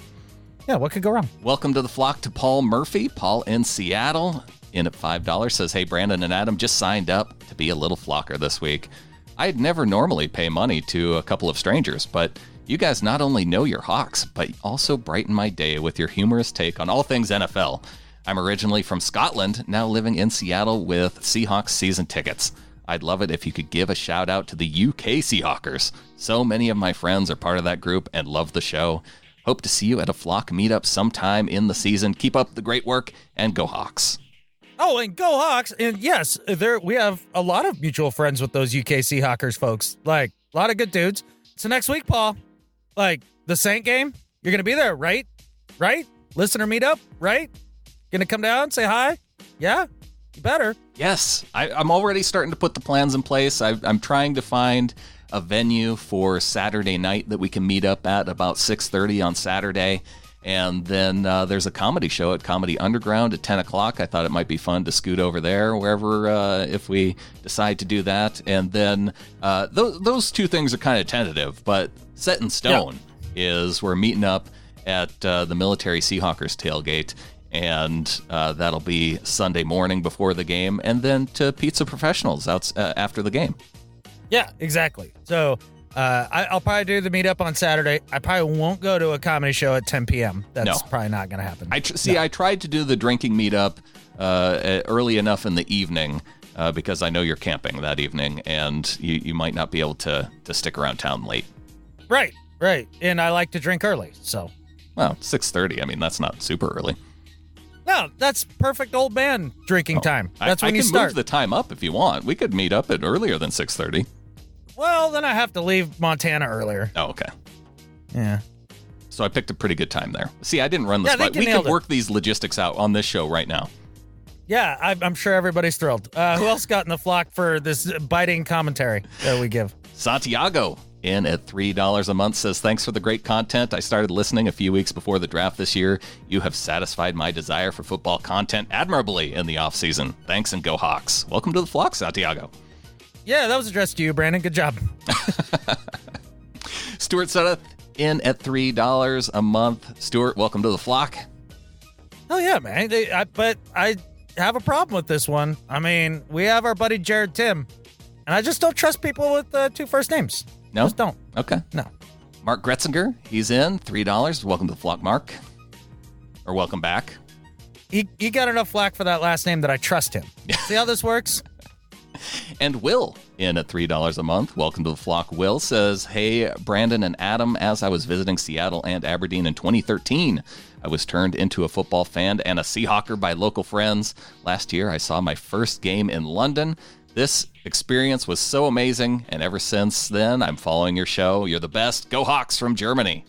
Yeah, what could go wrong? Welcome to the flock to Paul Murphy. Paul in Seattle, in at $5, says, hey, Brandon and Adam, just signed up to be a little flocker this week. I'd never normally pay money to a couple of strangers, but you guys not only know your Hawks, but also brighten my day with your humorous take on all things NFL. I'm originally from Scotland, now living in Seattle with Seahawks season tickets. I'd love it if you could give a shout out to the UK Seahawkers. So many of my friends are part of that group and love the show. Hope to see you at a flock meetup sometime in the season. Keep up the great work and go Hawks. Oh, and go Hawks. And yes, we have a lot of mutual friends with those UK Seahawkers folks. Like, a lot of good dudes. So next week, Paul, the Saint game, you're going to be there, right? Right? Listener meetup, right? Going to come down, say hi? Yeah? You better. Yes. I'm already starting to put the plans in place. I'm trying to find a venue for Saturday night that we can meet up at about 6:30 on Saturday. And then there's a comedy show at Comedy Underground at 10 o'clock. I thought it might be fun to scoot over there wherever if we decide to do that. And then those two things are kind of tentative, but set in stone is we're meeting up at the Military Seahawkers tailgate. And that'll be Sunday morning before the game, and then to Pizza Professionals after the game. Yeah, exactly. So I'll probably do the meetup on Saturday. I probably won't go to a comedy show at 10 p.m. That's probably not going to happen. I tried to do the drinking meetup early enough in the evening because I know you're camping that evening, and you might not be able to stick around town late. Right. And I like to drink early, so. Well, 6:30. I mean, that's not super early. No, that's perfect old man drinking time. That's when you start. I can move the time up if you want. We could meet up at earlier than 6:30. Well, then I have to leave Montana earlier. Oh, okay. Yeah. So I picked a pretty good time there. See, I didn't run this. Yeah, We can work these logistics out on this show right now. Yeah, I'm sure everybody's thrilled. Who else got in the flock for this biting commentary that we give? Santiago in at $3 a month says, thanks for the great content. I started listening a few weeks before the draft this year. You have satisfied my desire for football content admirably in the offseason. Thanks and go Hawks. Welcome to the flock, Santiago. Yeah, that was addressed to you, Brandon. Good job. Stuart Suddeth in at $3 a month. Stuart, welcome to the flock. Oh, yeah, man. But I have a problem with this one. I mean, we have our buddy Jared Tim, and I just don't trust people with two first names. No? Just don't. Okay. No. Mark Gretzinger, he's in, $3. Welcome to the flock, Mark. Or welcome back. He got enough flack for that last name that I trust him. See how this works? And Will in at $3 a month. Welcome to the flock. Will says, hey, Brandon and Adam, as I was visiting Seattle and Aberdeen in 2013, I was turned into a football fan and a Seahawker by local friends. Last year, I saw my first game in London. This experience was so amazing, and ever since then, I'm following your show. You're the best. Go Hawks from Germany.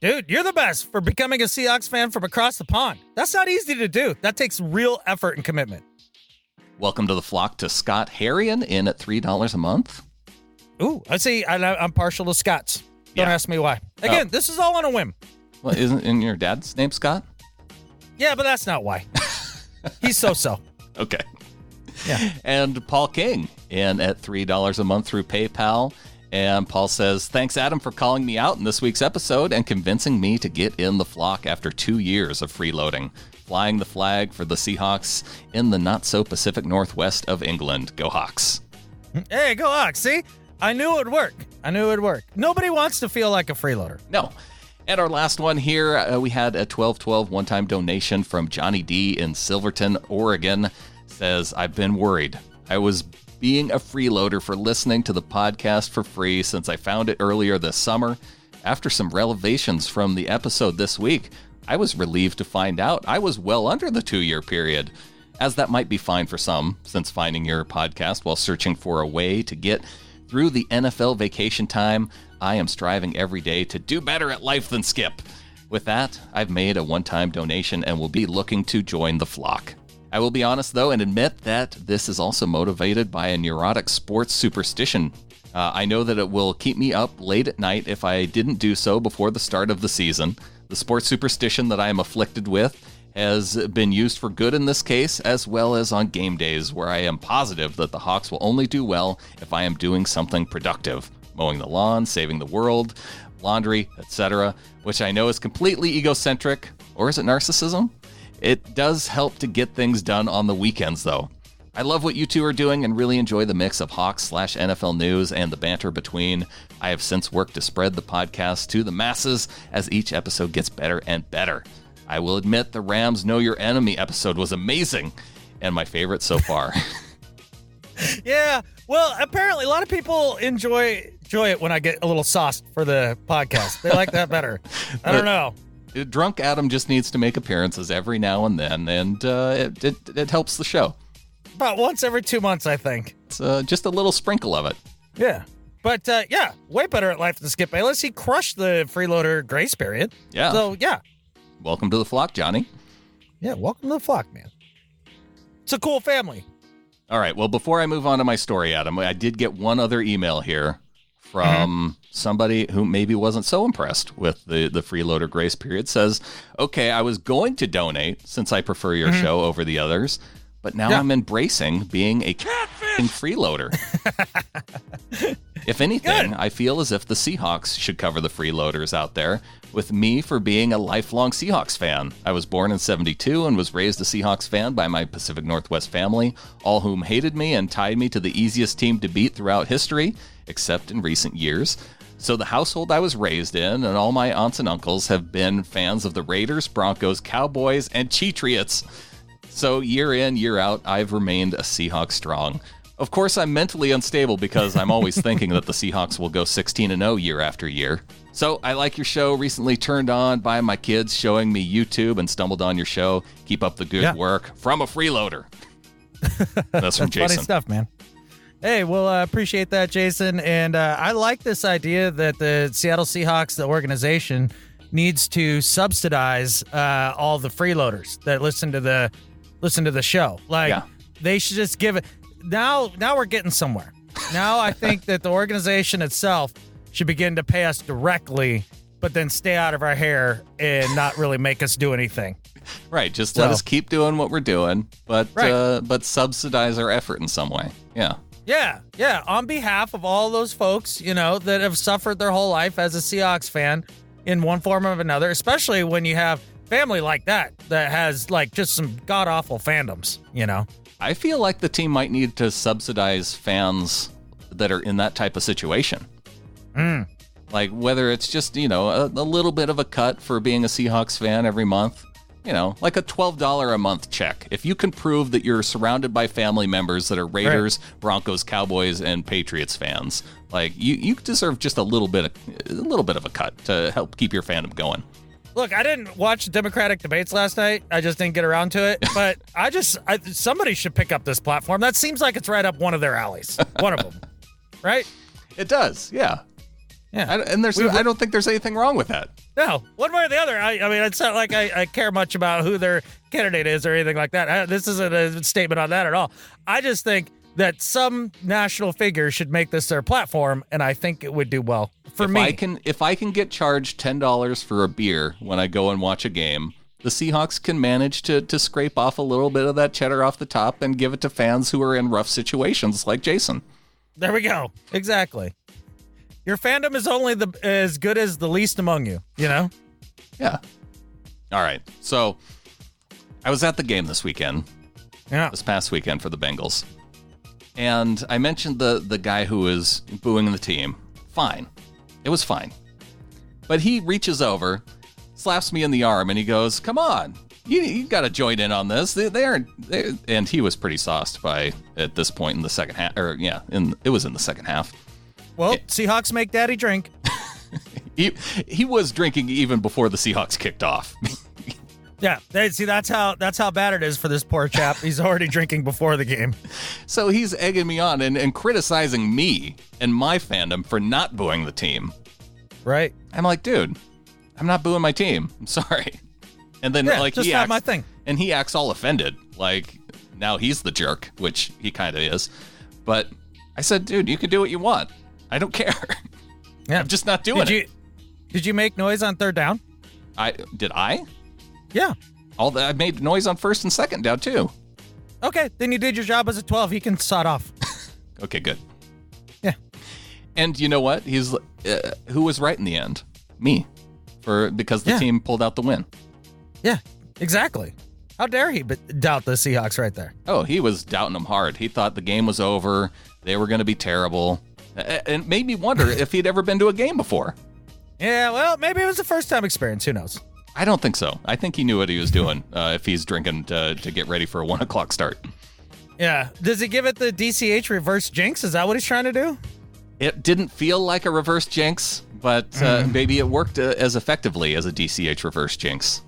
Dude, you're the best for becoming a Seahawks fan from across the pond. That's not easy to do. That takes real effort and commitment. Welcome to the flock to Scott Harrion in at $3 a month. Ooh, I see. I'm partial to Scott's. Don't ask me why. Again, This is all on a whim. Well, isn't your dad's name Scott? Yeah, but that's not why. He's so-so. Okay. Yeah. And Paul King in at $3 a month through PayPal. And Paul says, thanks, Adam, for calling me out in this week's episode and convincing me to get in the flock after 2 years of freeloading. Flying the flag for the Seahawks in the not-so-Pacific Northwest of England. Go Hawks. Hey, go Hawks. See? I knew it would work. Nobody wants to feel like a freeloader. No. And our last one here, we had a 1212 one-time donation from Johnny D in Silverton, Oregon. Says, I've been worried. I was being a freeloader for listening to the podcast for free since I found it earlier this summer. After some revelations from the episode this week, I was relieved to find out I was well under the 2-year period, as that might be fine for some, since finding your podcast while searching for a way to get through the NFL vacation time, I am striving every day to do better at life than Skip. With that, I've made a one-time donation and will be looking to join the flock. I will be honest, though, and admit that this is also motivated by a neurotic sports superstition. I know that it will keep me up late at night if I didn't do so before the start of the season. The sports superstition that I am afflicted with has been used for good in this case, as well as on game days where I am positive that the Hawks will only do well if I am doing something productive. Mowing the lawn, saving the world, laundry, etc., which I know is completely egocentric, or is it narcissism? It does help to get things done on the weekends, though. I love what you two are doing and really enjoy the mix of Hawks/NFL news and the banter between. I have since worked to spread the podcast to the masses as each episode gets better and better. I will admit the Rams Know Your Enemy episode was amazing and my favorite so far. Yeah, well, apparently a lot of people enjoy it when I get a little sauced for the podcast. They like that better. I don't know. Drunk Adam just needs to make appearances every now and then, and it helps the show. About once every 2 months, I think. It's just a little sprinkle of it. Yeah. But, yeah, way better at life than Skip Bayless. He crushed the freeloader grace period. Yeah. So, yeah. Welcome to the flock, Johnny. Yeah, welcome to the flock, man. It's a cool family. All right, well, before I move on to my story, Adam, I did get one other email here from somebody who maybe wasn't so impressed with the freeloader grace period. Says, okay, I was going to donate since I prefer your show over the others, but now I'm embracing being a freeloader. If anything, I feel as if the Seahawks should cover the freeloaders out there, with me for being a lifelong Seahawks fan. I was born in '72 and was raised a Seahawks fan by my Pacific Northwest family, all whom hated me and tied me to the easiest team to beat throughout history, except in recent years. So the household I was raised in and all my aunts and uncles have been fans of the Raiders, Broncos, Cowboys, and Patriots. So year in, year out, I've remained a Seahawks strong. Of course, I'm mentally unstable because I'm always thinking that the Seahawks will go 16-0 year after year. So I like your show. Recently turned on by my kids showing me YouTube and stumbled on your show. Keep up the good work. From a freeloader. That's from Jason. Funny stuff, man. Hey, well, appreciate that, Jason. And I like this idea that the Seattle Seahawks, the organization, needs to subsidize all the freeloaders that listen to the show. Like they should just give it. Now we're getting somewhere. Now I think that the organization itself should begin to pay us directly, but then stay out of our hair and not really make us do anything. Right. Just let us keep doing what we're doing, but subsidize our effort in some way. Yeah. Yeah. On behalf of all those folks, that have suffered their whole life as a Seahawks fan in one form or another, especially when you have family like that has like just some god awful fandoms, I feel like the team might need to subsidize fans that are in that type of situation. Like whether it's just, a little bit of a cut for being a Seahawks fan every month, like a $12 a month check. If you can prove that you're surrounded by family members that are Raiders, Broncos, Cowboys, and Patriots fans, like you deserve just a little bit of a cut to help keep your fandom going. Look, I didn't watch Democratic debates last night. I just didn't get around to it. But somebody should pick up this platform. That seems like it's right up one of their alleys. One of them, right? It does, yeah. Yeah, I don't think there's anything wrong with that. No, one way or the other. I mean, it's not like I care much about who their candidate is or anything like that. This isn't a statement on that at all. I just think that some national figure should make this their platform, and I think it would do well for me. If I can get charged $10 for a beer when I go and watch a game, the Seahawks can manage to scrape off a little bit of that cheddar off the top and give it to fans who are in rough situations like Jason. There we go. Exactly. Your fandom is only as good as the least among you, Yeah. All right. So I was at the game this weekend. Yeah. This past weekend for the Bengals. And I mentioned the guy who was booing the team. Fine. It was fine. But he reaches over, slaps me in the arm, and he goes, "Come on. You got to join in on this. And he was pretty sauced at this point in the second half. It was in the second half. Well, Seahawks make daddy drink. He was drinking even before the Seahawks kicked off. Yeah, see, that's how bad it is for this poor chap. He's already drinking before the game. So he's egging me on and criticizing me and my fandom for not booing the team. Right. I'm like, dude, I'm not booing my team. I'm sorry. And then just not my thing. And he acts all offended, like now he's the jerk, which he kind of is. But I said, dude, you can do what you want. I don't care. Yeah. I'm just not doing it. Did you make noise on third down? Did I? Yeah. I made noise on first and second down too. Okay, then you did your job as a 12. He can sod off. Okay, good. Yeah. And you know what? He's who was right in the end? Me, because the team pulled out the win. Yeah, exactly. How dare he doubt the Seahawks right there? Oh, he was doubting them hard. He thought the game was over. They were going to be terrible. And it made me wonder if he'd ever been to a game before. Yeah, well, maybe it was a first-time experience. Who knows? I don't think so. I think he knew what he was doing if he's drinking to get ready for a 1 o'clock start. Yeah. Does he give it the DCH reverse jinx? Is that what he's trying to do? It didn't feel like a reverse jinx, but maybe it worked as effectively as a DCH reverse jinx.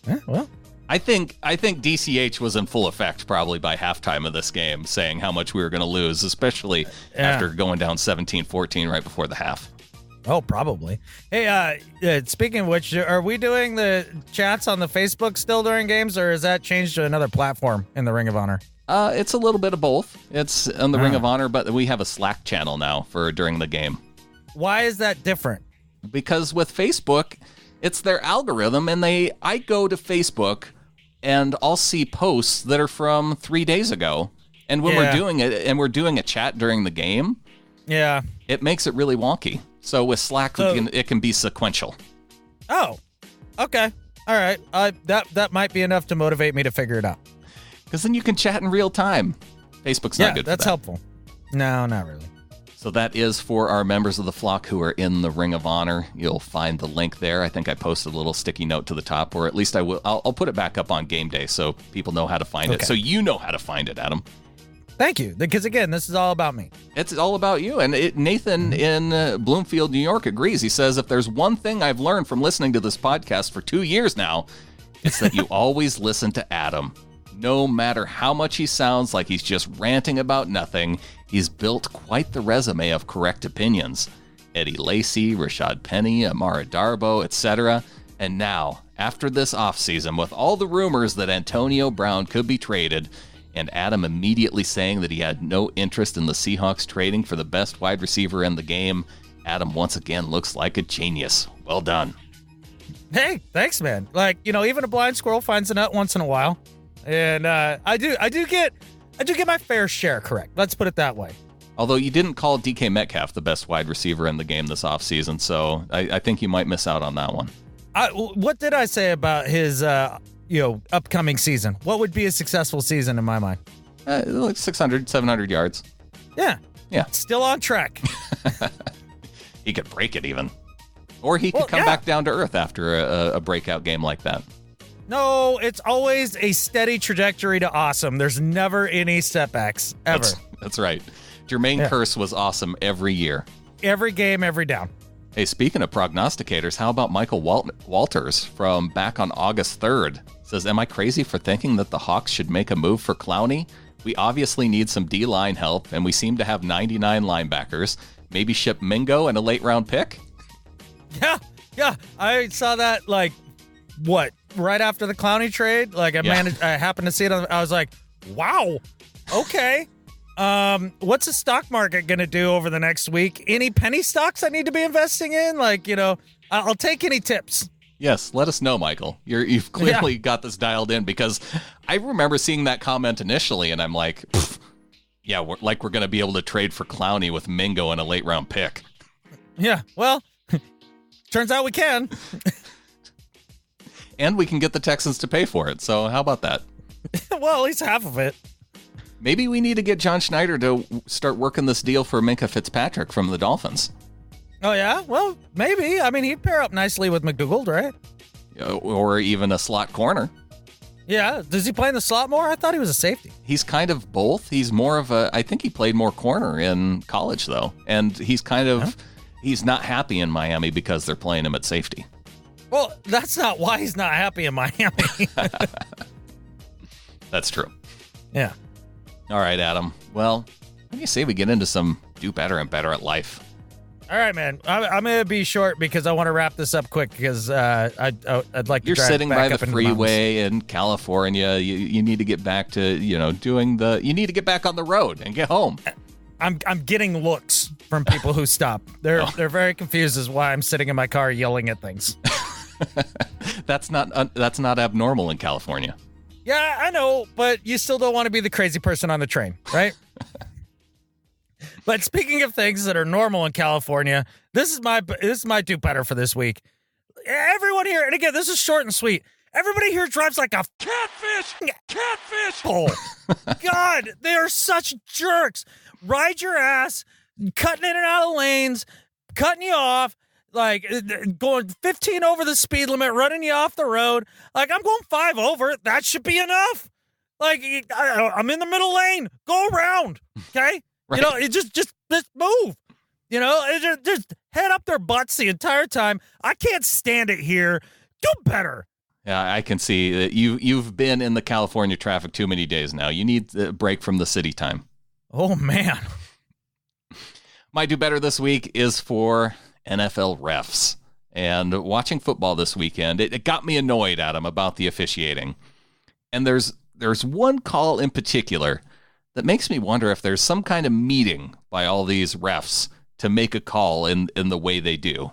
Yeah, well. I think DCH was in full effect probably by halftime of this game, saying how much we were going to lose, especially after going down 17-14 right before the half. Oh, probably. Hey, speaking of which, are we doing the chats on the Facebook still during games, or has that changed to another platform in the Ring of Honor? It's a little bit of both. It's on the Ring of Honor, but we have a Slack channel now for during the game. Why is that different? Because with Facebook, it's their algorithm, and I go to Facebook and I'll see posts that are from 3 days ago. And when we're doing it, and we're doing a chat during the game, it makes it really wonky. So with Slack, it can be sequential. Oh, okay. All right. That might be enough to motivate me to figure it out. Because then you can chat in real time. Facebook's not good for that. That's helpful. No, not really. So that is for our members of the flock who are in the Ring of Honor. You'll find the link there. I think I posted a little sticky note to the top, or at least I will. I'll put it back up on game day so people know how to find it. So you know how to find it, Adam. Thank you. Because again, this is all about me. It's all about you. And Nathan in Bloomfield, New York agrees. He says, if there's one thing I've learned from listening to this podcast for 2 years now, it's that you always listen to Adam. No matter how much he sounds like he's just ranting about nothing, he's built quite the resume of correct opinions. Eddie Lacy, Rashad Penny, Amara Darbo, etc. And now, after this offseason, with all the rumors that Antonio Brown could be traded, and Adam immediately saying that he had no interest in the Seahawks trading for the best wide receiver in the game, Adam once again looks like a genius. Well done. Hey, thanks, man. Like, even a blind squirrel finds a nut once in a while. And I do get my fair share correct. Let's put it that way. Although you didn't call DK Metcalf the best wide receiver in the game this offseason, so I think you might miss out on that one. What did I say about his upcoming season? What would be a successful season in my mind? Like 600, 700 yards. Yeah. Yeah. Still on track. He could break it even. Or he could come back down to earth after a breakout game like that. No, it's always a steady trajectory to awesome. There's never any setbacks, ever. That's right. Jermaine Kearse was awesome every year. Every game, every down. Hey, speaking of prognosticators, how about Michael Walters from back on August 3rd? Says, am I crazy for thinking that the Hawks should make a move for Clowney? We obviously need some D-line help, and we seem to have 99 linebackers. Maybe ship Mingo and a late-round pick? Yeah. I saw that, right after the Clowney trade? I happened to see it. I was like, wow, okay. What's the stock market going to do over the next week? Any penny stocks I need to be investing in? I'll take any tips. Yes, let us know, Michael. You've clearly got this dialed in, because I remember seeing that comment initially, and I'm like, we're going to be able to trade for Clowney with Mingo and a late round pick. Yeah, well, turns out we can. And we can get the Texans to pay for it, so how about that? Well, at least half of it. Maybe we need to get John Schneider to start working this deal for Minkah Fitzpatrick from the Dolphins. Oh, yeah? Well, maybe. I mean, he'd pair up nicely with McDougald, right? Or even a slot corner. Yeah. Does he play in the slot more? I thought he was a safety. He's kind of both. He's more of I think he played more corner in college, though. And he's he's not happy in Miami because they're playing him at safety. Well, that's not why he's not happy in Miami. That's true. Yeah. All right, Adam. Well, what do you say we get into some do better and better at life? All right, man. I'm going to be short because I want to wrap this up quick because I'd like to You're drive sitting back by up the into freeway in California. You need to get back to, you need to get back on the road and get home. I'm getting looks from people who stop. They're very confused as why I'm sitting in my car yelling at things. That's not abnormal in California. Yeah, I know, but you still don't want to be the crazy person on the train, right? But speaking of things that are normal in California, this is my do better for this week. Everyone here, and again, this is short and sweet. Everybody here drives like a catfish pole. God, they are such jerks. Ride your ass, cutting in and out of lanes, cutting you off, going 15 over the speed limit, running you off the road. I'm going 5 over. That should be enough. I'm in the middle lane. Go around, okay? Right. Just move. Just head up their butts the entire time. I can't stand it here. Do better. Yeah, I can see that you've been in the California traffic too many days now. You need a break from the city time. Oh, man. My do better this week is for NFL refs. And watching football this weekend, it got me annoyed, Adam, about the officiating. And there's one call in particular that makes me wonder if there's some kind of meeting by all these refs to make a call in the way they do.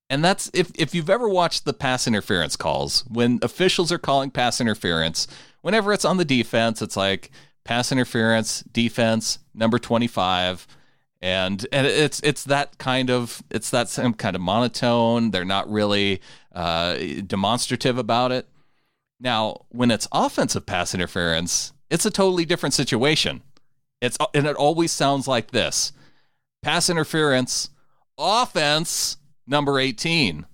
And that's if you've ever watched the pass interference calls, when officials are calling pass interference, whenever it's on the defense, it's like pass interference, defense, number 25. And it's that same kind of monotone. They're not really demonstrative about it. Now, when it's offensive pass interference, it's a totally different situation. It always sounds like this: pass interference, offense, number 18.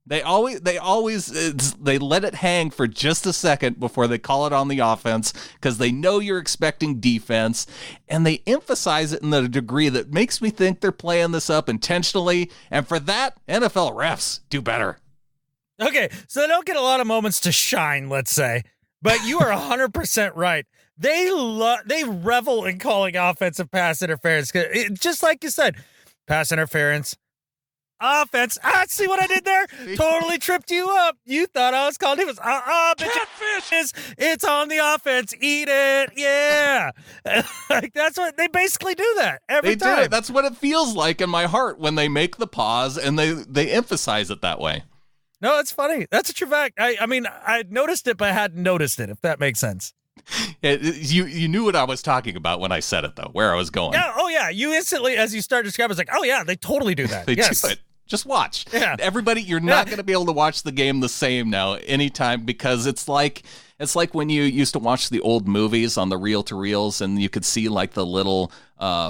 They let it hang for just a second before they call it on the offense because they know you're expecting defense, and they emphasize it in a degree that makes me think they're playing this up intentionally. And for that, NFL refs do better. Okay, so they don't get a lot of moments to shine, let's say, but you are 100% right. They revel in calling offensive pass interference. Just like you said, pass interference, Offense. See what I did there? Totally tripped you up. You thought I was calling defense. Catfish. It's on the offense. Eat it. Yeah. Like, that's what they basically do that every time. They do. That's what it feels like in my heart when they make the pause and they emphasize it that way. No, it's funny. That's a true fact. I mean, I noticed it, but I hadn't noticed it, if that makes sense. You knew what I was talking about when I said it, though, where I was going. Yeah. Oh, yeah. You instantly, as you start describing, it's like, oh, yeah, they totally do that. They yes. do it. Just watch. Yeah. Everybody, you're not going to be able to watch the game the same now anytime, because it's like when you used to watch the old movies on the reel-to-reels and you could see like the little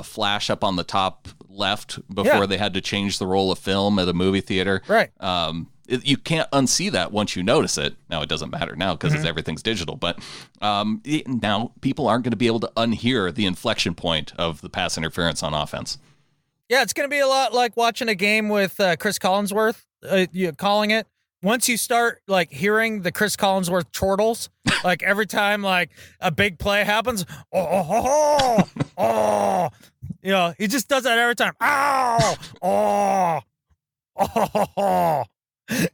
flash up on the top left before they had to change the roll of film at a movie theater. Right. You can't unsee that once you notice it. Now, it doesn't matter now because everything's digital, but now people aren't going to be able to unhear the inflection point of the pass interference on offense. Yeah, it's going to be a lot like watching a game with Chris Collinsworth, calling it. Once you start like hearing the Chris Collinsworth chortles, like every time like a big play happens, you know, he just does that every time.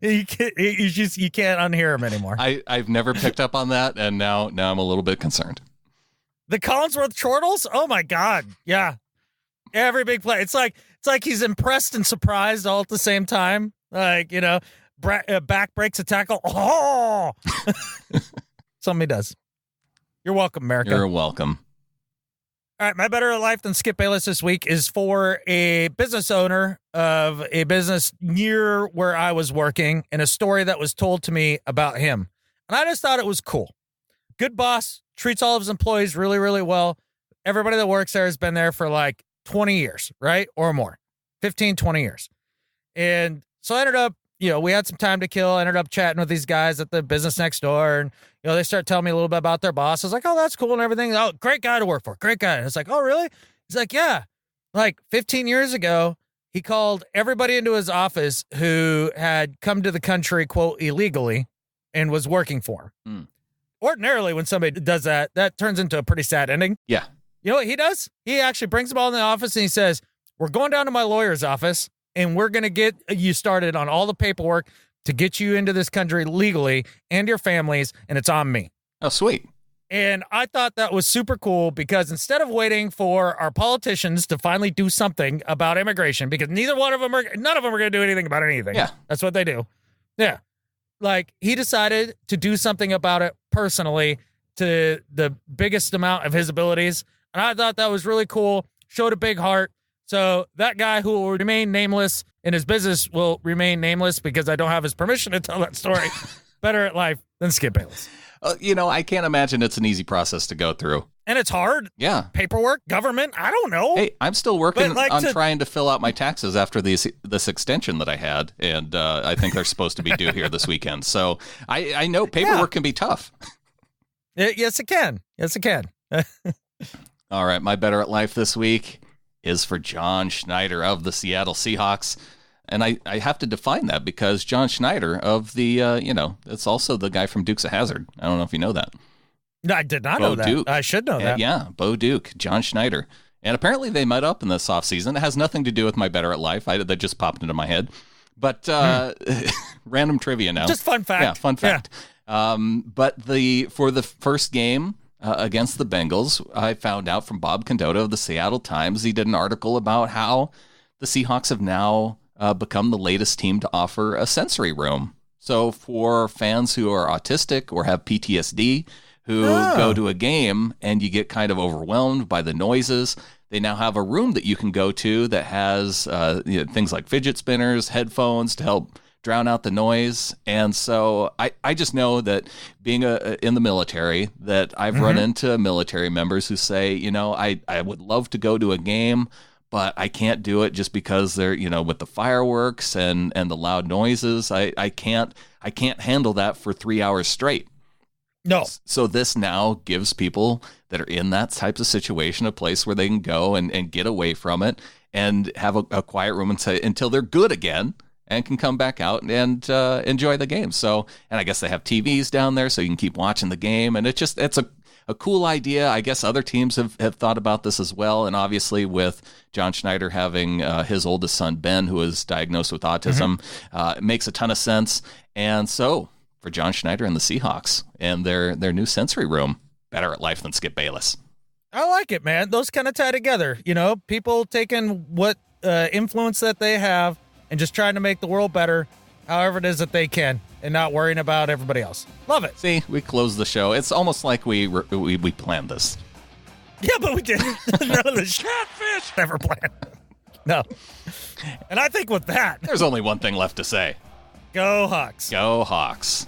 You can't unhear him anymore. I've never picked up on that, and now I'm a little bit concerned. The Collinsworth chortles? Oh my God. Yeah. Every big play. It's like he's impressed and surprised all at the same time. Like, you know, back breaks a tackle. Oh, something he does. You're welcome, America. You're welcome. All right, my better life than Skip Bayless this week is for a business owner of a business near where I was working, and a story that was told to me about him. And I just thought it was cool. Good boss, treats all of his employees really, really well. Everybody that works there has been there for like 20 years, right? Or more, 15, 20 years. And so I ended up, we had some time to kill. I ended up chatting with these guys at the business next door, and, they start telling me a little bit about their boss. I was like, oh, that's cool and everything. Oh, great guy to work for. Great guy. And it's like, oh, really? He's like, yeah. Like 15 years ago, he called everybody into his office who had come to the country, quote, illegally, and was working for him. Ordinarily, when somebody does that, that turns into a pretty sad ending. Yeah. You know what he does? He actually brings them all in the office and he says, we're going down to my lawyer's office and we're going to get you started on all the paperwork to get you into this country legally and your families, and it's on me. Oh, sweet. And I thought that was super cool because instead of waiting for our politicians to finally do something about immigration, because none of them are going to do anything about anything. Yeah. That's what they do. Yeah. Like, he decided to do something about it personally to the biggest amount of his abilities. And I thought that was really cool. Showed a big heart. So that guy who will remain nameless in his business will remain nameless because I don't have his permission to tell that story. Better at life than Skip Bayless. I can't imagine it's an easy process to go through. And it's hard. Yeah. Paperwork, government, I don't know. Hey, I'm still working on trying to fill out my taxes after this extension that I had. And I think they're supposed to be due here this weekend. So I know paperwork can be tough. Yes, it can. Yes, it can. All right. My better at life this week is for John Schneider of the Seattle Seahawks. And I have to define that because John Schneider of the, it's also the guy from Dukes of Hazzard. I don't know if you know that. No, I did not know that. Duke. I should know that. Yeah, Bo Duke, John Schneider. And apparently they met up in this offseason. It has nothing to do with my better at life. That just popped into my head. But random trivia now. Just fun fact. Yeah, fun fact. Yeah. But for the first game against the Bengals, I found out from Bob Condotta of the Seattle Times, he did an article about how the Seahawks have now become the latest team to offer a sensory room. So for fans who are autistic or have PTSD, who go to a game and you get kind of overwhelmed by the noises, they now have a room that you can go to that has things like fidget spinners, headphones to help drown out the noise. And so I just know that being in the military, that I've run into military members who say, I would love to go to a game, but I can't do it just because they're, with the fireworks and the loud noises. I can't handle that for 3 hours straight. No. So this now gives people that are in that type of situation a place where they can go and get away from it and have a quiet room until they're good again. and can come back out and enjoy the game. So, and I guess they have TVs down there so you can keep watching the game. And it's a cool idea. I guess other teams have thought about this as well. And obviously with John Schneider having his oldest son, Ben, who is diagnosed with autism, it makes a ton of sense. And so for John Schneider and the Seahawks and their new sensory room, better at life than Skip Bayless. I like it, man. Those kind of tie together. People taking what influence that they have and just trying to make the world better, however it is that they can, and not worrying about everybody else. Love it. See, we closed the show. It's almost like we planned this. Yeah, but we didn't. None of the catfish never planned. No. And I think with that, there's only one thing left to say. Go Hawks. Go Hawks.